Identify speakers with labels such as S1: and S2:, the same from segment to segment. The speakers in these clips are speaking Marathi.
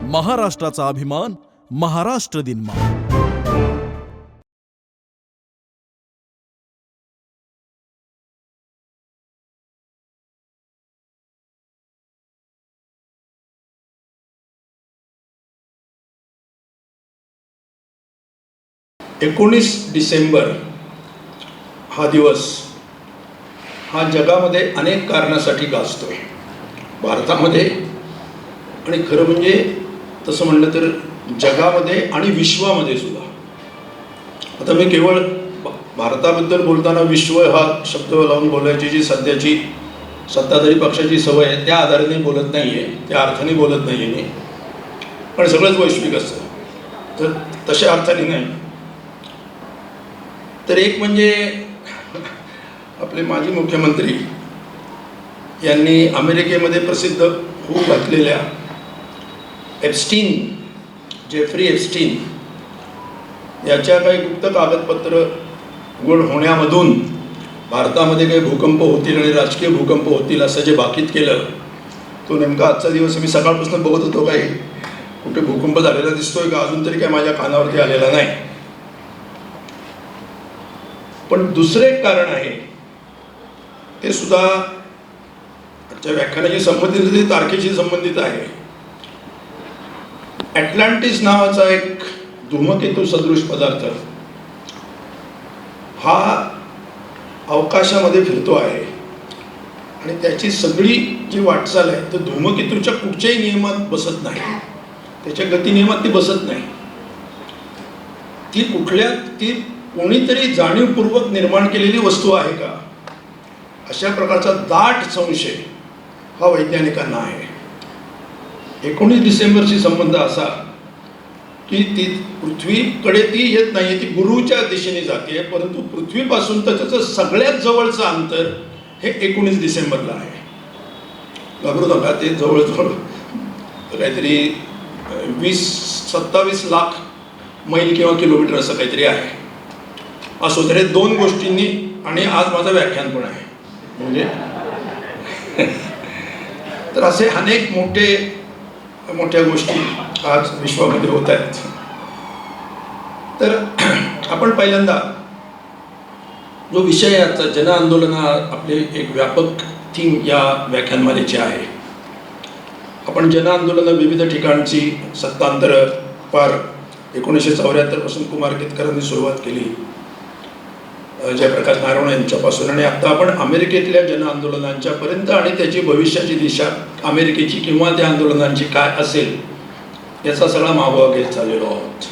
S1: महाराष्ट्राचा अभिमान, महाराष्ट्र दिन.
S2: 19 डिसेंबर हा दिवस हा जगामध्ये अनेक कारणासाठी गाजतोय. भारतामध्ये आणि खरं म्हणजे तसं म्हणलं तर जगामध्ये आणि विश्वामध्ये सुद्धा. आता मी केवळ भारताबद्दल बोलताना विश्व हा शब्द लावून बोलायची जी सध्याची सत्ताधारी पक्षाची सवय आहे त्या आधाराने बोलत नाही आहे, त्या अर्थाने बोलत नाही आहे मी. पण सगळंच वैश्विक असतं तर तशा अर्थाने नाही. तर एक म्हणजे आपले माजी मुख्यमंत्री यांनी अमेरिकेमध्ये प्रसिद्ध होऊ घातलेल्या एप्स्टीन, जेफ्री एप्स्टीन याच्या काही गुप्त कागदपत्र उघड होण्यामधून भारतामध्ये काही भूकंप होतील आणि राजकीय भूकंप होतील असं जे भाकीत केलं, तो नेमका आजचा दिवस मी सकाळपासून बघत होतो. काही कुठे भूकंप झालेला दिसतोय का अजून तरी काय माझ्या कानावरती आलेला नाही. पण दुसरे एक कारण आहे ते सुद्धा आजच्या व्याख्यानाशी संबंधित तारखेशी संबंधित आहे. ॲटलांटिस नावाचा एक धूमकेतू सदृश पदार्थ हा अवकाशामध्ये फिरतो आहे आणि त्याची सगळी जी वाटचाल आहे तर धूमकेतूच्या कुठच्याही नियमात बसत नाही, त्याच्या गती नियमात ती बसत नाही. ती कोणीतरी जाणीवपूर्वक निर्माण केलेली वस्तू आहे का अशा प्रकारचा दाट संशय हा वैज्ञानिकांना आहे. 19 डिसेंबरशी संबंध असा की ती पृथ्वीकडे ती येत नाही, ती गुरुच्या दिशेने जाते, परंतु पृथ्वीपासून तर त्याचं सगळ्यात जवळचं अंतर हे 19 डिसेंबरला आहे. घाबरू नका, ते जवळजवळ काहीतरी 27 लाख मैल किंवा किलोमीटर असं काहीतरी आहे. असो तर हे दोन गोष्टींनी आणि आज माझं व्याख्यान पण आहे म्हणजे तर असे अनेक मोठ्या गोष्टी आज विश्वामध्ये होत आहेत. तर आपण पहिल्यांदा जो विषय आहे आजचा जन आंदोलन आपले एक व्यापक थीम या व्याख्यानमालेची आहे. आपण जन आंदोलन विविध ठिकाणची सत्तांतर पार 1974 पासून कुमार केतकरांनी सुरुवात केली, जयप्रकाश नारायण यांच्यापासून, आणि आता आपण अमेरिकेतल्या जन आंदोलनांच्या पर्यंत आणि त्याची भविष्याची दिशा अमेरिकेची किंवा त्या आंदोलनांची काय असेल याचा सगळा मागोवा घेत चाललेलो आहोत.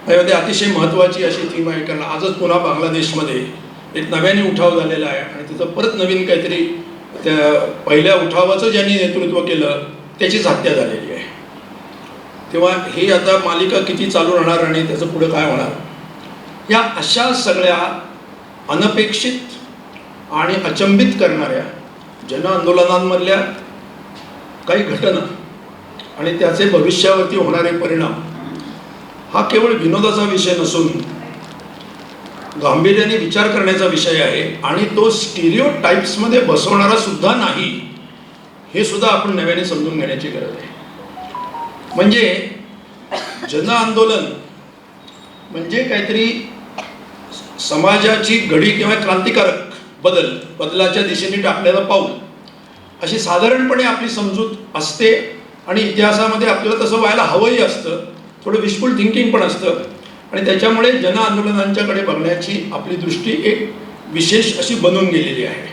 S2: यामध्ये अतिशय महत्त्वाची अशी थीम आहे कारण आजच पुन्हा बांगलादेशमध्ये एक नव्याने उठाव झालेला आहे आणि तिथं परत नवीन काहीतरी त्या पहिल्या उठावाचं ज्यांनी नेतृत्व केलं त्याचीच हत्या झालेली आहे. तेव्हा ही आता मालिका किती चालू राहणार आणि त्याचं पुढं काय होणार, या अशा सगळ्या अनपेक्षित आणि अचंबित करणाऱ्या जन आंदोलनांमधल्या काही घटना आणि त्याचे भविष्यावरती होणारे परिणाम हा केवळ विनोदाचा विषय नसून गांभीर्याने विचार करण्याचा विषय आहे आणि तो स्टिरियोटाइप्समध्ये बसवणारा सुद्धा नाही हे सुद्धा आपण नव्याने समजून घेण्याची गरज आहे. म्हणजे जन आंदोलन म्हणजे काहीतरी समाजाची घडी किंवा क्रांतिकारक बदलाच्या दिशेने टाकलेलं पाऊल अशी साधारणपणे आपली समजूत असते आणि इतिहासामध्ये आपल्याला तसं व्हायला हवंही असतं. थोडं विशफुल थिंकिंग पण असतं आणि त्याच्यामुळे जन आंदोलनांच्याकडे बघण्याची आपली दृष्टी एक विशेष अशी बनून गेलेली आहे.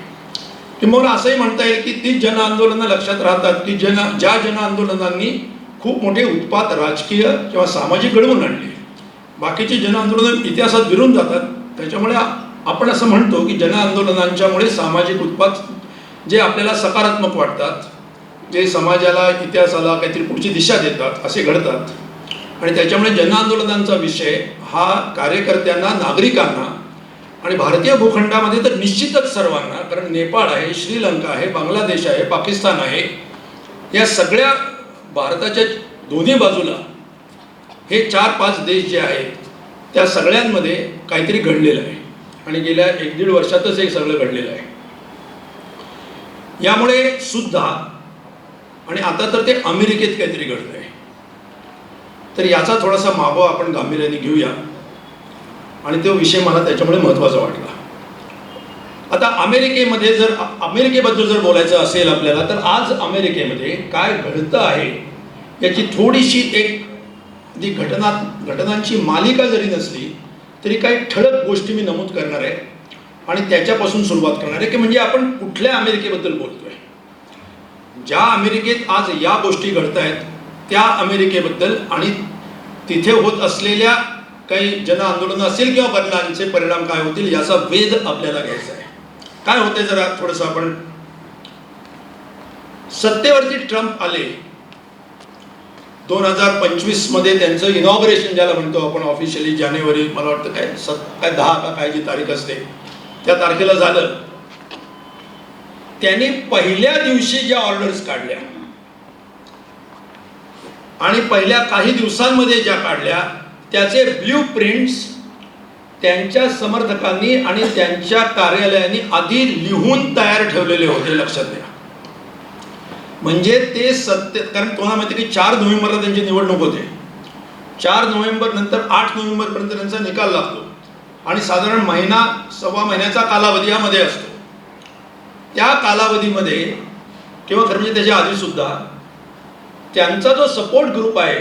S2: किंवा असंही म्हणता येईल की ती जन आंदोलनं लक्षात राहतात की ज्या जन आंदोलनांनी खूप मोठे उत्पात राजकीय किंवा सामाजिक घडवून आणले. बाकीची जन आंदोलनं इतिहासात विरून जातात. त्याच्यामुळे आपण असं म्हणतो की जन आंदोलनांच्यामुळे सामाजिक उत्पात जे आपल्याला सकारात्मक वाटतात, जे समाजाला इतिहासाला काहीतरी पुढची दिशा देतात असे घडतात. आणि त्याच्यामुळे जन आंदोलनांचा विषय हा कार्यकर्त्यांना, नागरिकांना आणि भारतीय भूखंडामध्ये तर निश्चितच सर्वांना, कारण नेपाळ आहे, श्रीलंका आहे, बांगलादेश आहे, पाकिस्तान आहे, या सगळ्या भारताच्या दोन्ही बाजूला हे 4-5 देश जे आहेत त्या सगळ्यांमध्ये काहीतरी घडलेलं आहे आणि गेल्या 1-1.5 वर्षातच हे सगळं घडलेलं आहे. यामुळे सुद्धा आणि आता तर ते अमेरिकेत काहीतरी घडलं आहे. तर याचा थोडासा मागोवा आपण गांभीर्याने घेऊया आणि तो विषय मला त्याच्यामुळे महत्त्वाचा वाटला. आता अमेरिकेमध्ये जर अमेरिकेबद्दल जर बोलायचं असेल आपल्याला, तर आज अमेरिकेमध्ये काय घडतं आहे याची थोडीशी एक जी घटनांची मालिका जरी नसली तरी काही ठळक गोष्टी मी नमूद करणार आहे आणि त्याच्यापासून सुरुवात करणार आहे की म्हणजे आपण कुठल्या अमेरिकेबद्दल बोलतोय. ज्या अमेरिकेत आज या गोष्टी घडत आहेत त्या अमेरिकेबद्दल आणि तिथे होत असलेल्या काही जन आंदोलनं असेल किंवा बदलांचे परिणाम काय होतील याचा वेध आपल्याला घ्यायचा आहे. काय होते जरा थोडंसं आपण, सत्तेवरती ट्रम्प आले 2025 मध्ये, त्यांचं इनॉग्रेशन ज्याला म्हणतो आपण ऑफिशियली जानेवारी, मला वाटतं काय 10 का काय जी तारीख असते त्या तारखेला झालं. त्यांनी पहिल्या दिवशी ज्या ऑर्डर्स काढल्या आणि पहिल्या काही दिवसांमध्ये ज्या काढल्या त्याचे ब्ल्यू प्रिंट्स त्यांच्या समर्थकांनी आणि त्यांच्या कार्यालयांनी आधी लिहून तयार ठेवलेले होते. लक्षात घ्या, म्हणजे ते सत्य, कारण तुम्हाला माहिती की 4 नोव्हेंबरला त्यांची निवडणूक होते. 4 नोव्हेंबर नंतर 8 नोव्हेंबरपर्यंत त्यांचा निकाल लागतो आणि साधारण महिना सव्वा महिन्याचा कालावधी यामध्ये असतो. त्या कालावधीमध्ये किंवा खरं म्हणजे त्याच्या आधीसुद्धा त्यांचा जो सपोर्ट ग्रुप आहे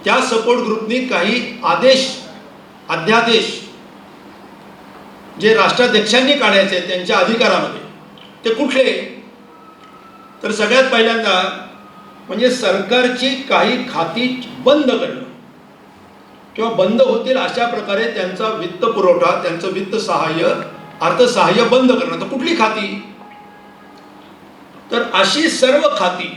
S2: त्या सपोर्ट ग्रुपनी काही अध्यादेश जे राष्ट्राध्यक्षांनी काढायचे त्यांच्या अधिकारामध्ये, ते कुठले, तर सगळ्यात पहिल्यांदा म्हणजे सरकारची काही खाती बंद करणं किंवा बंद होतील अशा प्रकारे त्यांचा वित्त पुरवठा, त्यांचं वित्त सहाय्य, अर्थसहाय्य बंद करणं. तर कुठली खाती, तर अशी सर्व खाती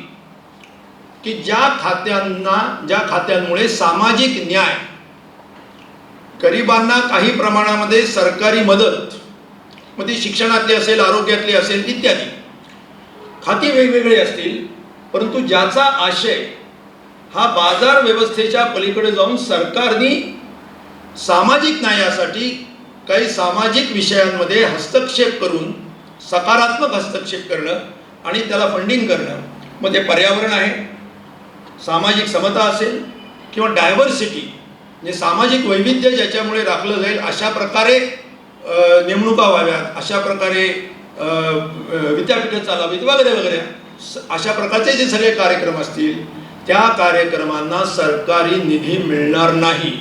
S2: की ज्या खात्यांमुळे सामाजिक न्याय, गरिबांना काही प्रमाणामध्ये सरकारी मदत, मग ती शिक्षणातली असेल, आरोग्यातली असेल, इत्यादी खाती वेगवेगळी असतील, परंतु ज्याचा आशय हा बाजार व्यवस्थेच्या पलीकडे जाऊन सरकारने सामाजिक न्यायासाठी काही सामाजिक विषयांमध्ये हस्तक्षेप करून सकारात्मक हस्तक्षेप करणं आणि त्याला फंडिंग करणं. मग ते पर्यावरण आहे, सामाजिक समता असेल किंवा डायव्हर्सिटी म्हणजे सामाजिक वैविध्य ज्याच्यामुळे राखलं जाईल अशा प्रकारे नेमणुका व्हाव्यात, अशा प्रकारे विद्यापीठं चालावीत वगैरे वगैरे, अशा प्रकारचे जे सगळे कार्यक्रम असतील त्या कार्यक्रमांना सरकारी निधी मिळणार नाही.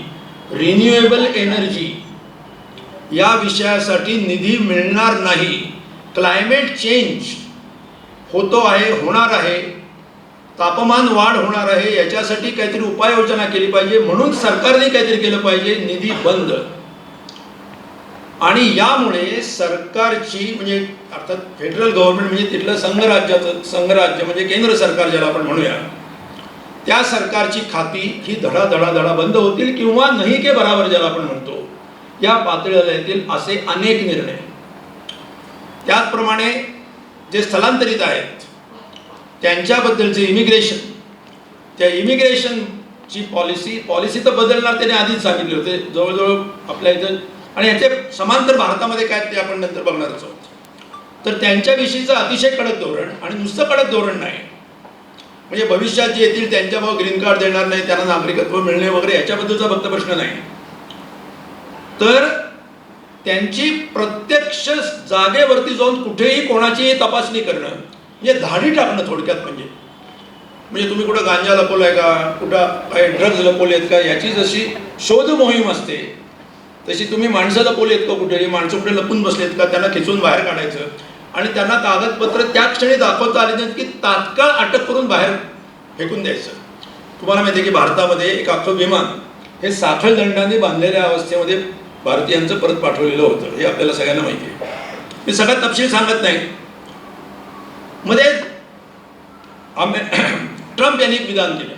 S2: रिन्युएबल एनर्जी या विषयासाठी निधी मिळणार नाही. क्लायमेट चेंज होतो आहे, होणार आहे, तापमान वाढ होणार आहे, याच्यासाठी काहीतरी उपाययोजना केली पाहिजे, म्हणून सरकारने काहीतरी केलं पाहिजे, निधी बंद. आणि यामुळे सरकारची म्हणजे अर्थात फेडरल गव्हर्नमेंट म्हणजे तिथलं संघराज्य म्हणजे केंद्र सरकार ज्याला आपण म्हणूया, त्या सरकारची खाती ही धडा बंद होतील किंवा नाही के बराबर ज्याला आपण म्हणतो या पातळीला येतील असे अनेक निर्णय. त्याचप्रमाणे जे स्थलांतरित आहेत त्यांच्याबद्दलचे इमिग्रेशन, त्या इमिग्रेशनची पॉलिसी तर बदलणार त्याने आधीच सांगितले होते जवळजवळ आपल्या इथं, आणि याचे समांतर भारतामध्ये काय ते आपण नंतर बघणारच आहोत. तर त्यांच्याविषयीचं अतिशय कडक धोरण, आणि नुसतं कडक धोरण नाही म्हणजे भविष्यात जे येतील त्यांच्याबरोबर ग्रीन कार्ड देणार नाही, त्यांना नागरिकत्व मिळणे वगैरे याच्याबद्दलचा फक्त प्रश्न नाही, तर त्यांची प्रत्यक्ष जागेवरती जाऊन कुठेही कोणाची तपासणी करणं म्हणजे धाडी टाकणं थोडक्यात. म्हणजे तुम्ही कुठं गांजा लपवलाय का, कुठं काही ड्रग्ज लपवले आहेत का, याची जशी शोध मोहीम असते तशी तुम्ही माणसं लपवली आहेत का, कुठेही माणसं कुठे लपून बसलेत का, त्यांना खेचून बाहेर काढायचं आणि त्यांना कागदपत्र त्या क्षणी दाखवता आली नाहीत की तात्काळ अटक करून बाहेर फेकून द्यायचं. तुम्हाला माहिती आहे की भारतामध्ये एक अख्खं विमान हे साखळ दंडाने बांधलेल्या अवस्थेमध्ये भारतीयांचं परत पाठवलेलं होतं, हे आपल्याला सगळ्यांना माहिती आहे. मी सगळ्यात तपशील सांगत नाही. मध्ये ट्रम्प यांनी एक विधान केलं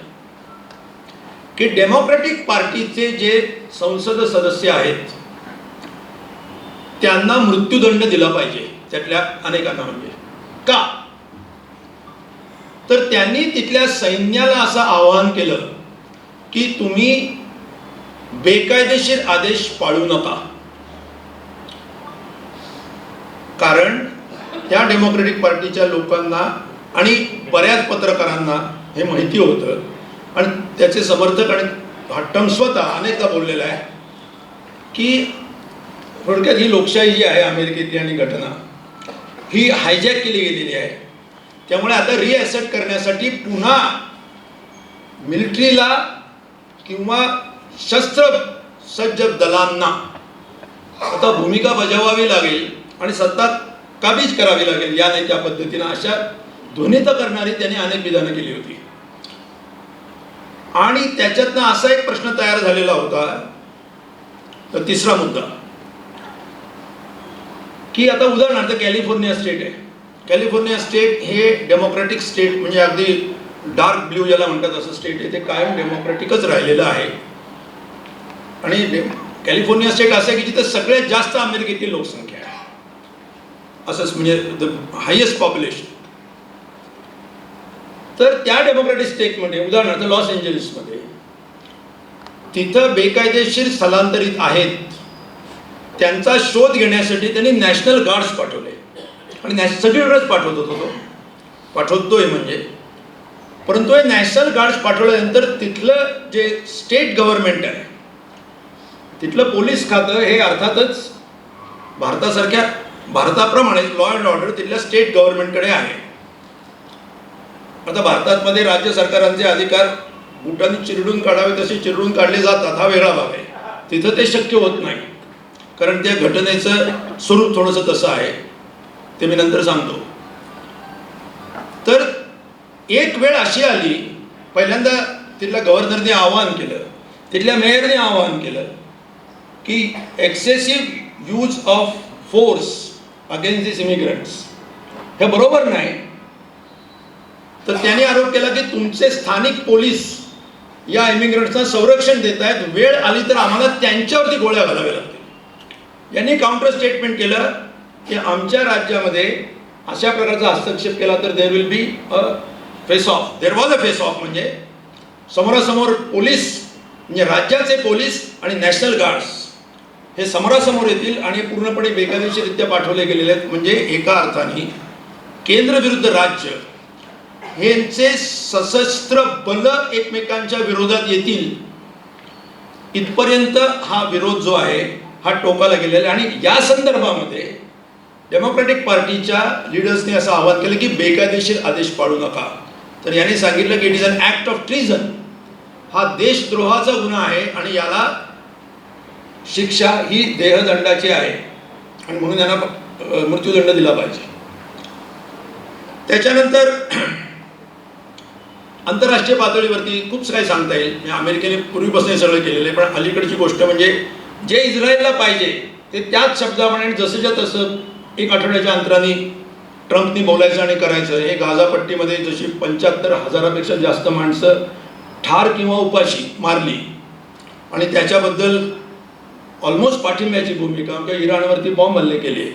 S2: की डेमोक्रॅटिक पार्टीचे जे संसद सदस्य आहेत त्यांना मृत्यूदंड दिला पाहिजे, त्यातल्या अनेकांना. म्हणजे का, तर त्यांनी तिथल्या सैन्याला असं आवाहन केलं की तुम्ही बेकायदेशीर आदेश पाळू नका, कारण त्या डेमोक्रॅटिक पार्टीच्या लोकांना आणि बऱ्याच पत्रकारांना हे माहिती होतं आणि त्याचे समर्थक आणि ट्रम्प स्वतः अनेकदा बोललेला आहे की थोडक्यात ही लोकशाही जी आहे अमेरिकेतली आणि घटना ही हायजॅक केली गेलेली आहे. त्यामुळे आता रिॲसेट करण्यासाठी पुन्हा मिलिटरीला किंवा शस्त्रसज्ज दलांना आता भूमिका बजावावी लागेल आणि सत्ता काबीज करावी लागेल या नाही त्या पद्धतीनं अशा ध्वनित करणारी त्यांनी अनेक विधानं केली होती. आणि त्याच्यातनं असा एक प्रश्न तयार झालेला होता, तर तिसरा मुद्दा की आता उदाहरणार्थ कॅलिफोर्निया स्टेट आहे. कॅलिफोर्निया स्टेट हे डेमोक्रॅटिक स्टेट म्हणजे अगदी डार्क ब्ल्यू ज्याला म्हणतात असं स्टेट आहे, ते कायम डेमोक्रॅटिकच राहिलेलं आहे. आणि कॅलिफोर्निया स्टेट असं आहे की जिथं सगळ्यात जास्त अमेरिकेतील लोकसंख्या आहे, असंच म्हणजे द हायेस्ट पॉप्युलेशन. तर त्या डेमोक्रॅटिक स्टेटमध्ये उदाहरणार्थ लॉस एंजलिसमध्ये तिथं बेकायदेशीर स्थलांतरित आहेत त्यांचा शोध घेण्यासाठी त्यांनी नॅशनल गार्ड्स पाठवले आणि सगळीकडेच पाठवतोय म्हणजे. परंतु हे नॅशनल गार्ड्स पाठवल्यानंतर तिथलं जे स्टेट गव्हर्नमेंट आहे, तिथलं पोलीस खातं हे अर्थातच भारताप्रमाणे लॉ अँड ऑर्डर तिथल्या स्टेट गव्हर्नमेंटकडे आहे. आता भारतामध्ये राज्य सरकारांचे अधिकार बुटांनी चिरडून काढावे तसे चिरडून काढले जातात, हा वेगळा भाग आहे. तिथं ते शक्य होत नाही, कारण त्या घटनेचं स्वरूप थोडंसं तसं आहे, ते मी नंतर सांगतो. तर एक वेळ अशी आली, पहिल्यांदा तिथल्या गव्हर्नरने आवाहन केलं, तिथल्या मेयरने आवाहन केलं की excessive use of force against this immigrants हे बरोबर नाही. तर त्यांनी आरोप केला की तुमचे स्थानिक पोलीस या इमिग्रंट्सना संरक्षण देत आहेत, वेळ आली तर आम्हाला त्यांच्यावरती गोळ्या घालाव्या लागतील. यांनी काउंटर स्टेटमेंट केलं की आमच्या राज्यामध्ये अशा प्रकारचा हस्तक्षेप केला तर there will be a face of. There was a face of म्हणजे समोरासमोर पोलीस म्हणजे राज्याचे पोलीस आणि नॅशनल गार्ड्स हे समोरासमोर येतील आणि पूर्णपणे बेकायदेशीररित्या पाठवले गेलेले आहेत. म्हणजे एका अर्थाने केंद्र विरुद्ध राज्य यांचे सशस्त्र बल एकमेकांच्या विरोधात येतील इथपर्यंत हा विरोध जो आहे हा टोकाला गेलेला आहे. आणि या संदर्भामध्ये डेमोक्रॅटिक पार्टीच्या लिडर्सने असं आवाहन केलं की बेकायदेशीर आदेश पाळू नका. तर यांनी सांगितलं की it is an act of treason, हा देशद्रोहाचा गुन्हा आहे आणि याला शिक्षा ही देहदंडाची आहे आणि म्हणून यांना मृत्यूदंड दिला पाहिजे. त्याच्यानंतर आंतरराष्ट्रीय पातळीवरती खूप काही सांगता येईल, म्हणजे अमेरिकेने पूर्वीपासून हे सगळं केलेलं आहे. पण अलीकडची गोष्ट म्हणजे जे इस्रायलला पाहिजे ते त्याच शब्दाप्रमाणे जसंच्या तसं एक आठवड्याच्या अंतराने ट्रम्पनी बोलायचं आणि करायचं. हे गाझापट्टीमध्ये जशी 75,000पेक्षा जास्त माणसं ठार किंवा उपाशी मारली आणि त्याच्याबद्दल ऑलमोस्ट पाठिंब्याची भूमिका, किंवा इराणवरती बॉम्ब हल्ले केले,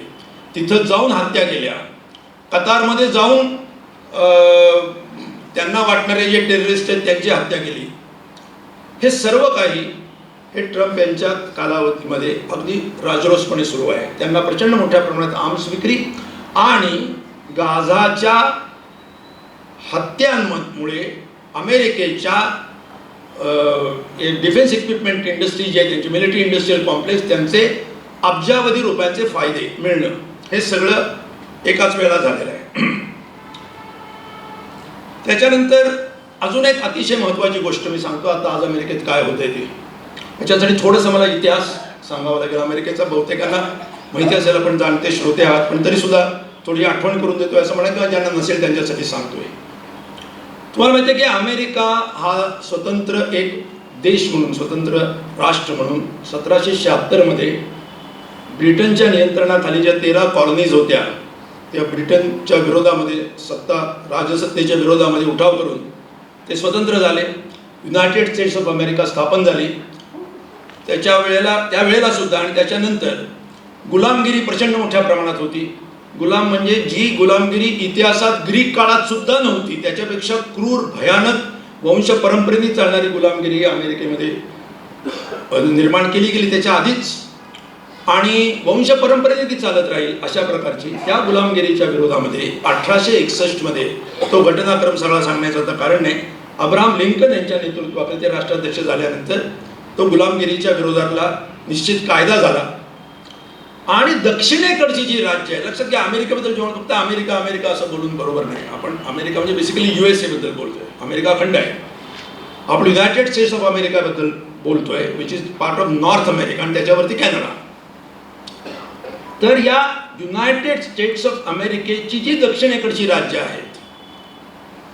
S2: तिथं जाऊन हत्या केल्या, कतारमध्ये जाऊन त्यांना वाटणारे जे टेररिस्ट आहेत त्यांची हत्या केली, हे सर्व काही हे ट्रम्प यांच्या कालावधीमध्ये अगदी राजरोसपणे सुरू आहे. त्यांना प्रचंड मोठ्या प्रमाणात आर्म्स विक्री आणि गाझाच्या हत्यांमुळे अमेरिकेच्या डिफेन्स इक्विपमेंट इंडस्ट्री जी आहे त्यांची मिलिटरी इंडस्ट्रियल कॉम्प्लेक्स त्यांचे अब्जावधी रुपयांचे फायदे मिळणं हे सगळं एकाच वेळेला झालेलं आहे. त्याच्यानंतर अजून एक अतिशय महत्त्वाची गोष्ट मी सांगतो आता आज अमेरिकेत काय होतंय ते. याच्यासाठी थोडंसं मला इतिहास सांगावा लागेल. अमेरिकेचा बहुतेकांना माहिती असेल, आपण जाणते श्रोते आहात, पण तरीसुद्धा थोडी आठवण करून देतोय असं म्हणा, किंवा ज्यांना नसेल त्यांच्यासाठी सांगतोय. तुम्हाला माहिती आहे की अमेरिका हा स्वतंत्र एक देश म्हणून, स्वतंत्र राष्ट्र म्हणून 1776 ब्रिटनच्या नियंत्रणाखाली ज्या 13 कॉलनीज होत्या त्या ब्रिटनच्या विरोधामध्ये राजसत्तेच्या विरोधामध्ये उठाव करून ते स्वतंत्र झाले. युनायटेड स्टेट्स ऑफ अमेरिका स्थापन झाली. त्यावेळेला सुद्धा आणि त्याच्यानंतर गुलामगिरी प्रचंड मोठ्या प्रमाणात होती. गुलाम म्हणजे जी गुलामगिरी इतिहासात ग्रीक काळात सुद्धा नव्हती, त्याच्यापेक्षा क्रूर भयानक वंश परंपरेने चालणारी गुलामगिरी ही अमेरिकेमध्ये निर्माण केली गेली त्याच्या आधीच, आणि वंश परंपरेने ती चालत राहील अशा प्रकारची त्या गुलामगिरीच्या विरोधामध्ये 1861 तो घटनाक्रम सगळा सांगण्याचं आता कारण नाही, अब्राहम लिंकन यांच्या नेतृत्वाखाली ते राष्ट्राध्यक्ष झाल्यानंतर तो गुलामगिरीच्या विरोधातला निश्चित कायदा झाला. आणि दक्षिणेकडची जी राज्य आहे, लक्षात घ्या अमेरिकेबद्दल जेव्हा फक्त अमेरिका अमेरिका असं बोलून बरोबर नाही. आपण अमेरिका म्हणजे बेसिकली USA बद्दल बोलतोय. अमेरिका खंड आहे. आपण युनायटेड स्टेट्स ऑफ अमेरिकाबद्दल बोलतोय, which is part of north America, आणि त्याच्यावरती कॅनडा. तर या युनायटेड स्टेट्स ऑफ अमेरिकेची जी दक्षिणेकडची राज्य आहेत,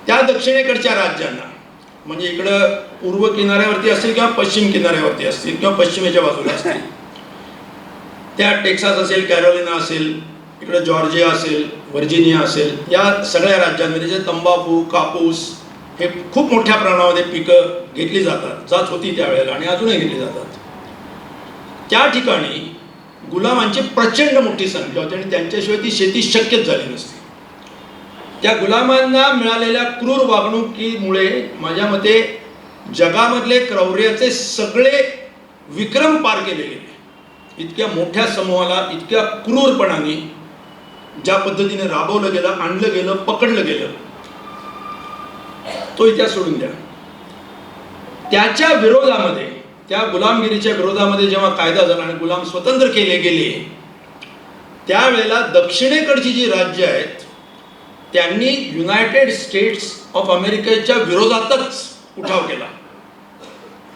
S2: त्या दक्षिणेकडच्या राज्यांना म्हणजे इकडं पूर्व किनाऱ्यावरती असतील किंवा पश्चिम किनाऱ्यावरती असतील किंवा पश्चिमेच्या बाजूला असतील, त्या टेक्सास असेल, कॅरोलिना असेल, इकडं जॉर्जिया असेल, व्हर्जिनिया असेल, या सगळ्या राज्यांमध्ये जे तंबाखू, कापूस हे खूप मोठ्या प्रमाणामध्ये पिकं घेतली जात होती त्यावेळेला आणि अजूनही घेतली जातात. त्या ठिकाणी गुलामांची प्रचंड मोठी संख्या होती आणि त्यांच्याशिवाय ती शेती शक्यच झाली नसती. त्या गुलामांना मिळालेल्या क्रूर वागणुकीमुळे माझ्या मते जगामधले क्रौर्याचे सगळे विक्रम पार केले गेले. इतक्या मोठ्या समूहाला इतक्या क्रूरपणाने ज्या पद्धतीने राबवलं गेलं, आणलं गेलं, पकडलं गेलं, तो इतिहास सोडून द्या. त्याच्या विरोधामध्ये, त्या गुलामगिरीच्या विरोधामध्ये जेव्हा कायदा झाला आणि गुलाम स्वतंत्र केले गेले, त्यावेळेला दक्षिणेकडची जी राज्य आहेत त्यांनी युनायटेड स्टेट्स ऑफ अमेरिकेच्या विरोधातच उठाव केला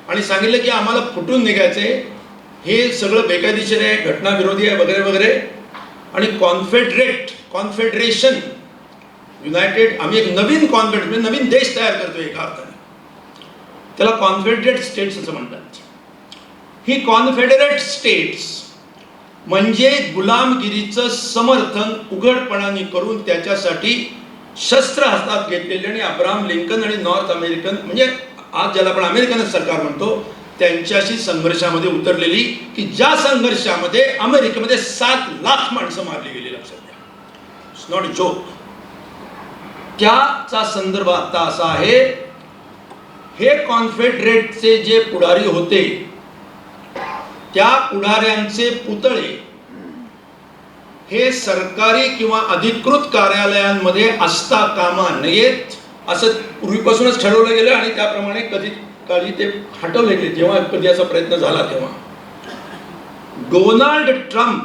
S2: आणि सांगितलं की आम्हाला फुटून निघायचे, हे सगळं बेकायदेशीर आहे, घटनाविरोधी आहे वगैरे वगैरे. आणि कॉन्फेडरेशन युनायटेड, आम्ही एक नवीन म्हणजे नवीन देश तयार करतोय एका अर्थाने, त्याला कॉन्फेडरेट स्टेट्स असं म्हणतात. ही कॉन्फेडरेट स्टेट्स म्हणजे गुलामगिरीचं समर्थन उघडपणाने करून त्याच्यासाठी शस्त्र हातात घेतलेले आणि अब्राहम लिंकन आणि नॉर्थ अमेरिकन म्हणजे आज ज्याला आपण अमेरिकन सरकार म्हणतो त्यांच्याशी संघर्षामध्ये उतरलेली, की ज्या संघर्षामध्ये अमेरिकेमध्ये 7 लाख माणसं मारली गेली. लक्षात घ्या, इट्स नॉट अ जोक. त्याचा संदर्भ आता असा आहे, हे कॉन्फेडरेटचे जे पुढारी होते त्या पुढाऱ्यांचे पुतळे हे सरकारी किंवा अधिकृत कार्यालयांमध्ये असता कामा नयेत असं पूर्वीपासूनच ठरवलं गेलं आणि त्याप्रमाणे कधी काळी ते हटवले गेले. जेव्हा कधी असा प्रयत्न झाला तेव्हा डोनाल्ड ट्रम्प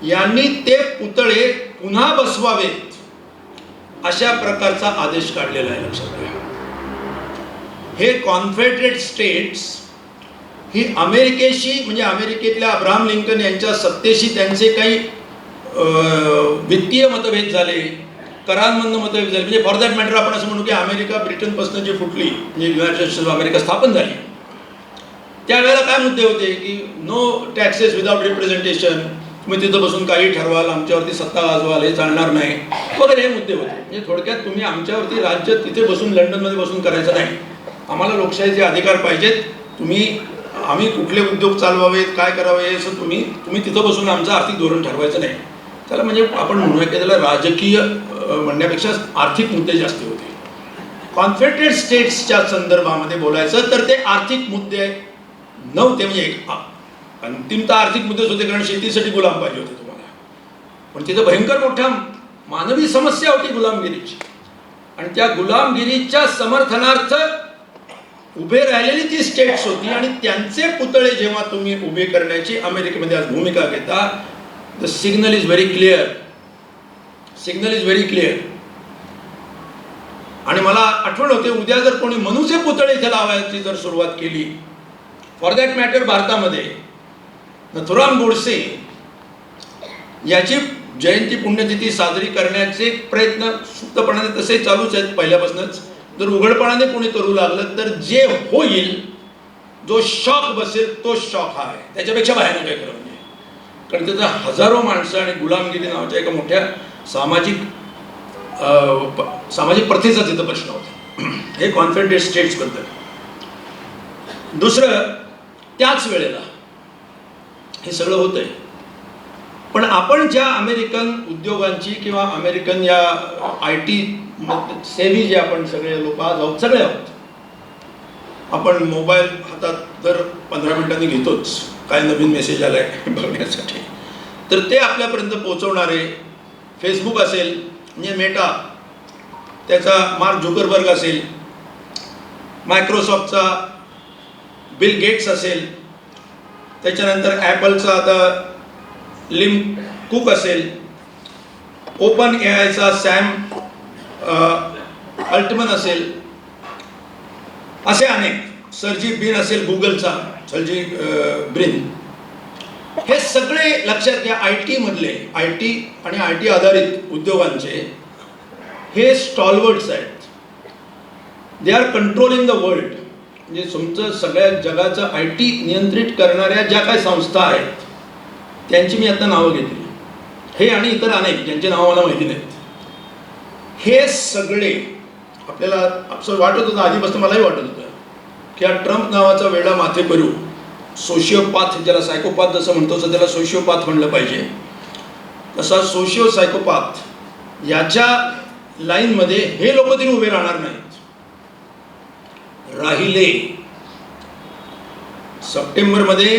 S2: यांनी ते पुतळे पुन्हा बसवावेत अशा प्रकारचा आदेश काढलेला आहे. लक्षात घ्या, हे कॉन्फेडरेट स्टेट्स ही अमेरिकेशी म्हणजे अमेरिकेतल्या अब्राहम लिंकन यांच्या सत्तेशी त्यांचे काही वित्तीय मतभेद झाले, करांमधनं मतभेद झाले. म्हणजे फॉर दॅट मॅटर आपण असं म्हणू की अमेरिका ब्रिटनपासून जी फुटली म्हणजे युनायटेड स्टेट्स ऑफ अमेरिका स्थापन झाली, त्यावेळेला काय मुद्दे होते की नो टॅक्सेस विदाउट रिप्रेझेंटेशन, तुम्ही तिथं बसून काही ठरवाल, आमच्यावरती सत्ता गाजवाल, हे चालणार नाही वगैरे हे मुद्दे होते. म्हणजे थोडक्यात तुम्ही आमच्यावरती राज्य तिथे बसून लंडनमध्ये बसून करायचं नाही, आम्हाला लोकशाहीचे अधिकार पाहिजेत, आम्ही कुठले उद्योग चालवावेत, काय करावे असं तुम्ही तिथं बसून आमचं आर्थिक धोरण ठरवायचं नाही. त्याला म्हणजे आपण म्हणूया की त्याला राजकीय म्हणण्यापेक्षा आर्थिक मुद्दे जास्त होते. कॉन्फेडरेट स्टेट्सच्या संदर्भामध्ये बोलायचं तर ते आर्थिक मुद्दे नव्हते. म्हणजे अंतिमतः आर्थिक मुद्देच होते, कारण शेतीसाठी गुलाम पाहिजे होते तुम्हाला. पण तिथं भयंकर मोठ्या मानवी समस्या होती गुलामगिरीची, आणि त्या गुलामगिरीच्या समर्थनार्थ उभे राहिलेली ती स्टेट्स होती. आणि त्यांचे पुतळे जेव्हा तुम्ही उभे करण्याची अमेरिकेमध्ये आज भूमिका घेता, the signal is very clear. Signal is very clear. आणि मला आठवण होते, उद्या जर कोणी मनुचे पुतळे इथे लावायची जर सुरुवात केली, फॉर दॅट मॅटर भारतामध्ये नथुराम गोडसे याची जयंती पुण्यतिथी साजरी करण्याचे प्रयत्न सुप्तपणाने तसे चालूच आहेत पहिल्यापासूनच. जर उघडपणाने कोणी करू लागलं तर जे होईल, जो शॉक बसेल तो शॉक हा आहे, त्याच्यापेक्षा बाहेर काय करा. म्हणजे कारण त्याचा हजारो माणसं आणि गुलामगिरी नावाच्या एका मोठ्या सामाजिक प्रथेचा तिथं प्रश्न होता. हे कॉन्फेडरेट स्टेट्सबद्दल. दुसरं, त्याच वेळेला हे सगळं होतंय, पण आपण ज्या अमेरिकन उद्योगांची किंवा अमेरिकन या IT सेवी जे आपण सगळे लोक आज आहोत, सगळे आहोत, आपण मोबाईल हातात दर 15 मिनिटांनी घेतोच, काय नवीन मेसेज आलाय बघण्यासाठी, तर ते आपल्यापर्यंत पोहोचवणारे फेसबुक असेल म्हणजे मेटा, त्याचा मार्क झुकरबर्ग असेल, मायक्रोसॉफ्टचा बिल गेट्स असेल, त्याच्यानंतर ॲपलचा आता लिम कुक असेल, ओपन ए आयचा सॅम अल्टमन असेल, असे अनेक, सर्जी ब्रिन असेल गुगलचा सर्जी ब्रिन. हे सगळे लक्षात घ्या. आय टी मधले, आय टी आणि आय टी आधारित उद्योगांचे हे स्टॉलवर्ड्स आहेत. They are controlling the world. म्हणजे तुमचं सगळ्या जगाचं आय टी नियंत्रित करणाऱ्या ज्या काही संस्था आहेत त्यांची मी आता नावं घेतली, हे आणि इतर अनेक ज्यांची नावं मला माहिती नाहीत. हे सगळे आपल्याला असं वाटत होतं, आधीपासून मलाही वाटत होतं की हा ट्रम्प नावाचा वेडा माथेकरू, सोशिओपॅथ, ज्याला सायकोपॅथ जसं म्हणतो तसं त्याला सोशिओपॅथ म्हणलं पाहिजे, तसा सोशिओ सायकोपॅथ याच्या लाईनमध्ये हे लोक तरी उभे राहणार नाहीत. राहिले. सप्टेंबरमध्ये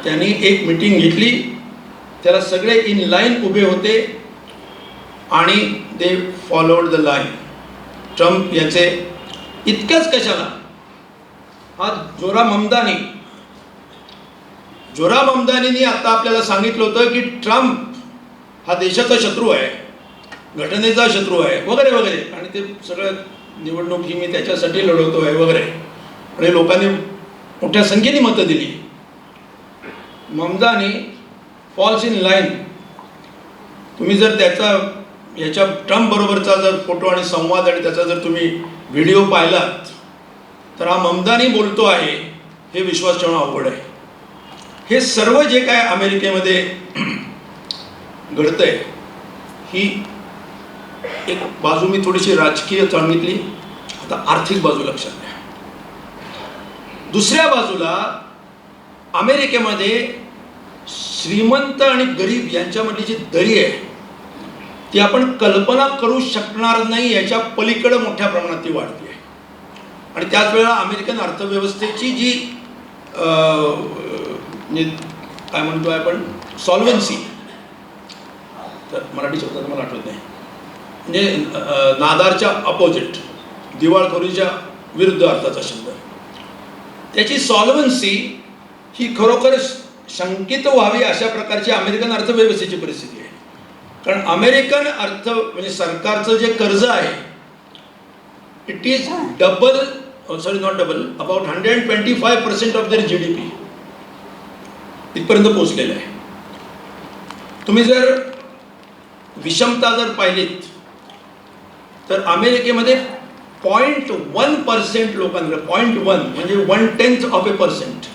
S2: त्यांनी एक मीटिंग घेतली, त्याला सगळे इन लाईन उभे होते आणि they followed the line. Trump याचे इतकंच कशाला, हा जोरा ममदानींनी आता आपल्याला सांगितलं होतं की ट्रम्प हा देशाचा शत्रू आहे, घटनेचा शत्रू आहे वगैरे वगैरे, आणि ते सगळं निवडणूक ही मी त्याच्यासाठी लढवतो आहे वगैरे, आणि लोकांनी मोठ्या संख्येने मतं दिली. Mamdani falls in line. तुम्ही जर याच्या ट्रम्प बरोबरचा जर फोटो आणि संवाद आणि त्याचा जर तुम्ही व्हिडिओ पाहिलात तर हा ममदानी बोलतो आहे हे विश्वास ठेवणं अवघड आहे. हे सर्व जे काय अमेरिकेमध्ये घडतंय ही एक बाजू मी थोडीशी राजकीय सांगितली, आता आर्थिक बाजू लक्षात घ्या. दुसऱ्या बाजूला अमेरिकेमध्ये श्रीमंत आणि गरीब यांच्यामधली जी दरी आहे ती आपण कल्पना करू शकणार नाही, याच्या पलीकडे मोठ्या प्रमाणात ती वाढते आहे. आणि त्याच वेळेला अमेरिकन अर्थव्यवस्थेची जी काय म्हणतो आपण सॉल्व्हन्सी, तर मराठी शब्दात मला आठवत नाही, म्हणजे नादारच्या अपोजिट, दिवाळखोरीच्या विरुद्ध अर्थाचा शब्द, त्याची सॉल्व्हन्सी ही खरोखर शंकित व्हावी अशा प्रकारची अमेरिकन अर्थव्यवस्थेची परिस्थिती आहे. कारण अमेरिकन म्हणजे सरकारचं जे कर्ज आहे it is double, sorry not double, about 125% of their GDP इथपर्यंत पोहोचलेलं आहे. तुम्ही जर विषमता जर पाहिलीत तर अमेरिकेमध्ये 0.1% लोकांकडे, 0.1 म्हणजे 1/10%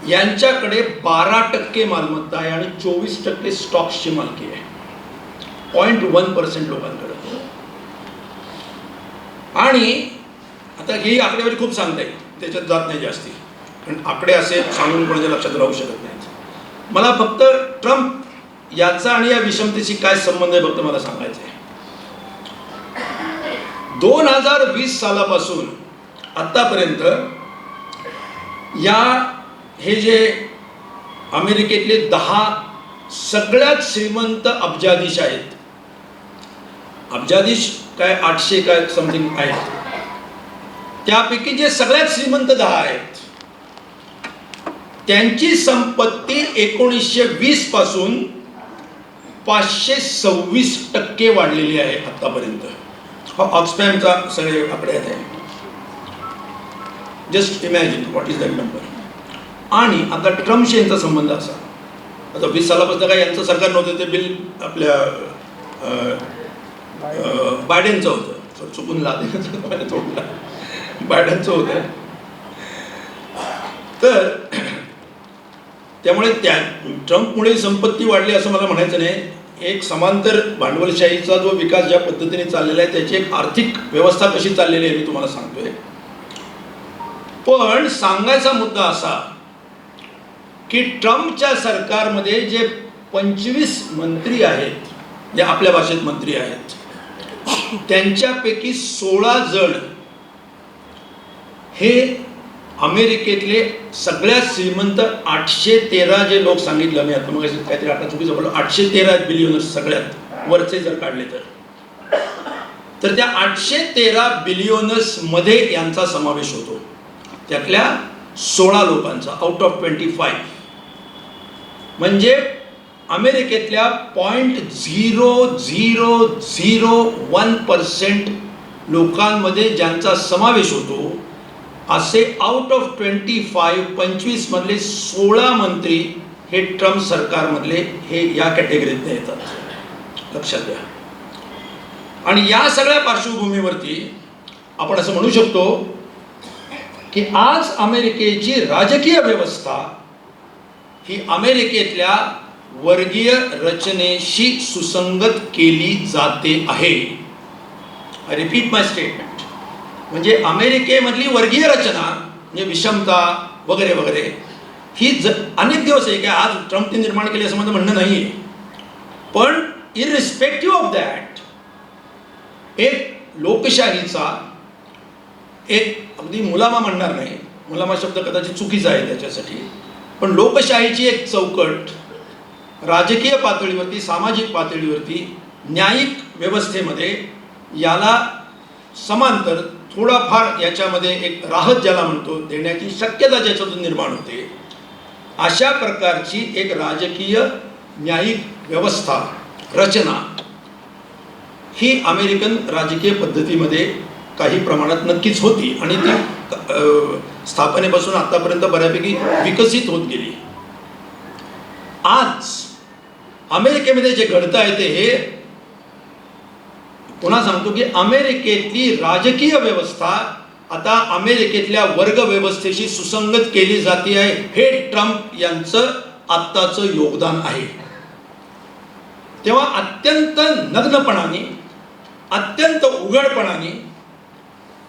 S2: यांच्याकडे 12% मालमत्ता आहे आणि 24% स्टॉक्सची मालकी आहे. 0.1% लोकांकडे. आणि आता ही आकडेवारी खूप सांगता येईल, त्याच्यात जात नाही जास्ती, कारण आकडे असे सांगून कोणाच्या लक्षात राहू शकत नाहीत. मला फक्त ट्रम्प याचा आणि या विषमतेशी काय संबंध आहे फक्त मला सांगायचं आहे. 2020 सालापासून आतापर्यंत हे जे अमेरिकेतले 10 सगळ्यात श्रीमंत अब्जाधीश आहेत, अब्जाधीश काय 800 काय समथिंग आहेत, त्यापैकी जे सगळ्यात श्रीमंत 10 आहेत त्यांची संपत्ती 1920 पासून 526% वाढलेली आहे आतापर्यंत. हा ऑक्सफॅमचा सगळे आकडे आहेत. Just imagine what is that number. आणि आता ट्रम्पशी यांचा संबंध असा, आता 20 सालापासून काय यांचं सरकार नव्हतं, ते बिल आपल्या बायडेनचं होतं, चुकून लादेनचं तोडला, बायडेनचं होतं. तर त्यामुळे ट्रम्पमुळे संपत्ती वाढली असं मला म्हणायचं नाही. एक समांतर भांडवलशाहीचा जो विकास ज्या पद्धतीने चाललेला आहे त्याची एक आर्थिक व्यवस्था कशी चाललेली आहे मी तुम्हाला सांगतोय. पण सांगायचा मुद्दा असा की ट्रम्पच्या सरकारमध्ये जे 25 मंत्री आहेत, जे आपल्या भाषेत मंत्री आहेत, त्यांच्यापैकी 16 जण हे अमेरिकेतले सगळ्यात श्रीमंत 813 जे लोक सांगितलं मी आता, मग काहीतरी आता चुकीचं बोललो, 813 बिलियनर्स सगळ्यात वरचे जर काढले तर तर त्या 813 बिलियनर्समध्ये यांचा समावेश होतो. त्यातल्या 16 लोकांचा आउट ऑफ 25. म्हणजे अमेरिकेतल्या 0.0001% लोकांमध्ये ज्यांचा समावेश होतो, असे आउट ऑफ 25 मधले 16 मंत्री हे ट्रम्प सरकारमधले हे या कॅटेगरीतले येतात. लक्षात घ्या. आणि या सगळ्या पार्श्वभूमीवरती आपण असं म्हणू शकतो की आज अमेरिकेची राजकीय व्यवस्था ही अमेरिकेतल्या वर्गीय रचनेशी सुसंगत केली जाते आहे. I repeat my statement. म्हणजे अमेरिकेमधली वर्गीय रचना म्हणजे विषमता वगैरे वगैरे ही अनेक दिवस आहे की आज ट्रम्पने निर्माण केली असं माझं म्हणणं नाही आहे. पण इररिस्पेक्टिव्ह ऑफ दॅट एक लोकशाहीचा एक अगदी मुलामा म्हणणार नाही, मुलामा शब्द कदाचित चुकीचा आहे त्याच्यासाठी, पण लोकशाहीची एक चौकट राजकीय पातळीवरती, सामाजिक पातळीवरती, न्यायिक व्यवस्थेमध्ये याला समांतर थोडाफार याच्यामध्ये एक राहत ज्याला म्हणतो देण्याची शक्यता ज्याच्यातून निर्माण होते, अशा प्रकारची एक राजकीय न्यायिक व्यवस्था रचना ही अमेरिकन राजकीय पद्धतीमध्ये काही प्रमाणात नक्कीच होती आणि ती स्थापनेपासून आतापर्यंत बऱ्यापैकी विकसित होत गेली. आज अमेरिकेमध्ये जे घडतं आहे ते हे पुन्हा सांगतो की अमेरिकेतली राजकीय व्यवस्था आता अमेरिकेतल्या वर्ग व्यवस्थेशी सुसंगत केली जाते आहे. हे ट्रम्प यांचं आत्ताचं योगदान आहे. तेव्हा अत्यंत नग्नपणाने, अत्यंत उघडपणाने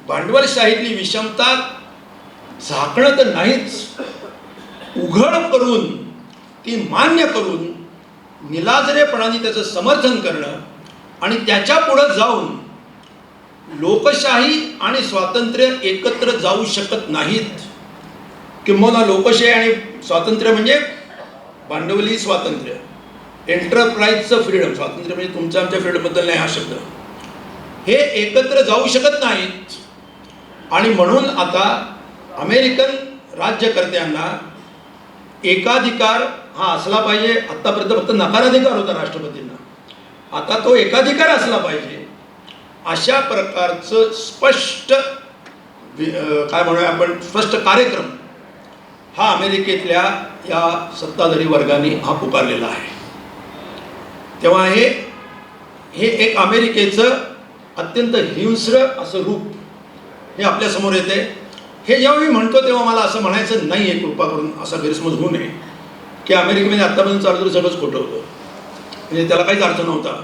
S2: भांडवलशाहीतली विषमता झाकणं तर नाहीच, उघड करून ती मान्य करून निलाजरेपणाने त्याचं समर्थन करणं आणि त्याच्या पुढं जाऊन लोकशाही आणि स्वातंत्र्य एकत्र जाऊ शकत नाहीत. किंबहुना लोकशाही आणि स्वातंत्र्य म्हणजे भांडवली स्वातंत्र्य, एंटरप्राइजचं फ्रीडम, स्वातंत्र्य म्हणजे तुमच्या आमच्या फ्रीडमबद्दल नाही हा शब्द, हे एकत्र जाऊ शकत नाहीत. आणि म्हणून आता अमेरिकन राज्यकर्त्यांना एकाधिकार हा असला पाहिजे. आत्तापर्यंत फक्त नकाराधिकार होता राष्ट्रपतींना, आता तो एकाधिकार असला पाहिजे अशा प्रकारचं स्पष्ट काय म्हणूया आपण स्पष्ट कार्यक्रम हा अमेरिकेतल्या या सत्ताधारी वर्गाने हा पुकारलेला आहे. तेव्हा हे एक अमेरिकेचं अत्यंत हिंस्र असं रूप हे आपल्यासमोर येते. हे जेव्हा मी म्हणतो तेव्हा मला असं म्हणायचं नाही आहे, कृपा करून असा गैरसमज होऊ नये की अमेरिकेमध्ये आत्तापर्यंत चालू सगळंच खोटं होतं, म्हणजे त्याला काहीच अर्थ नव्हता.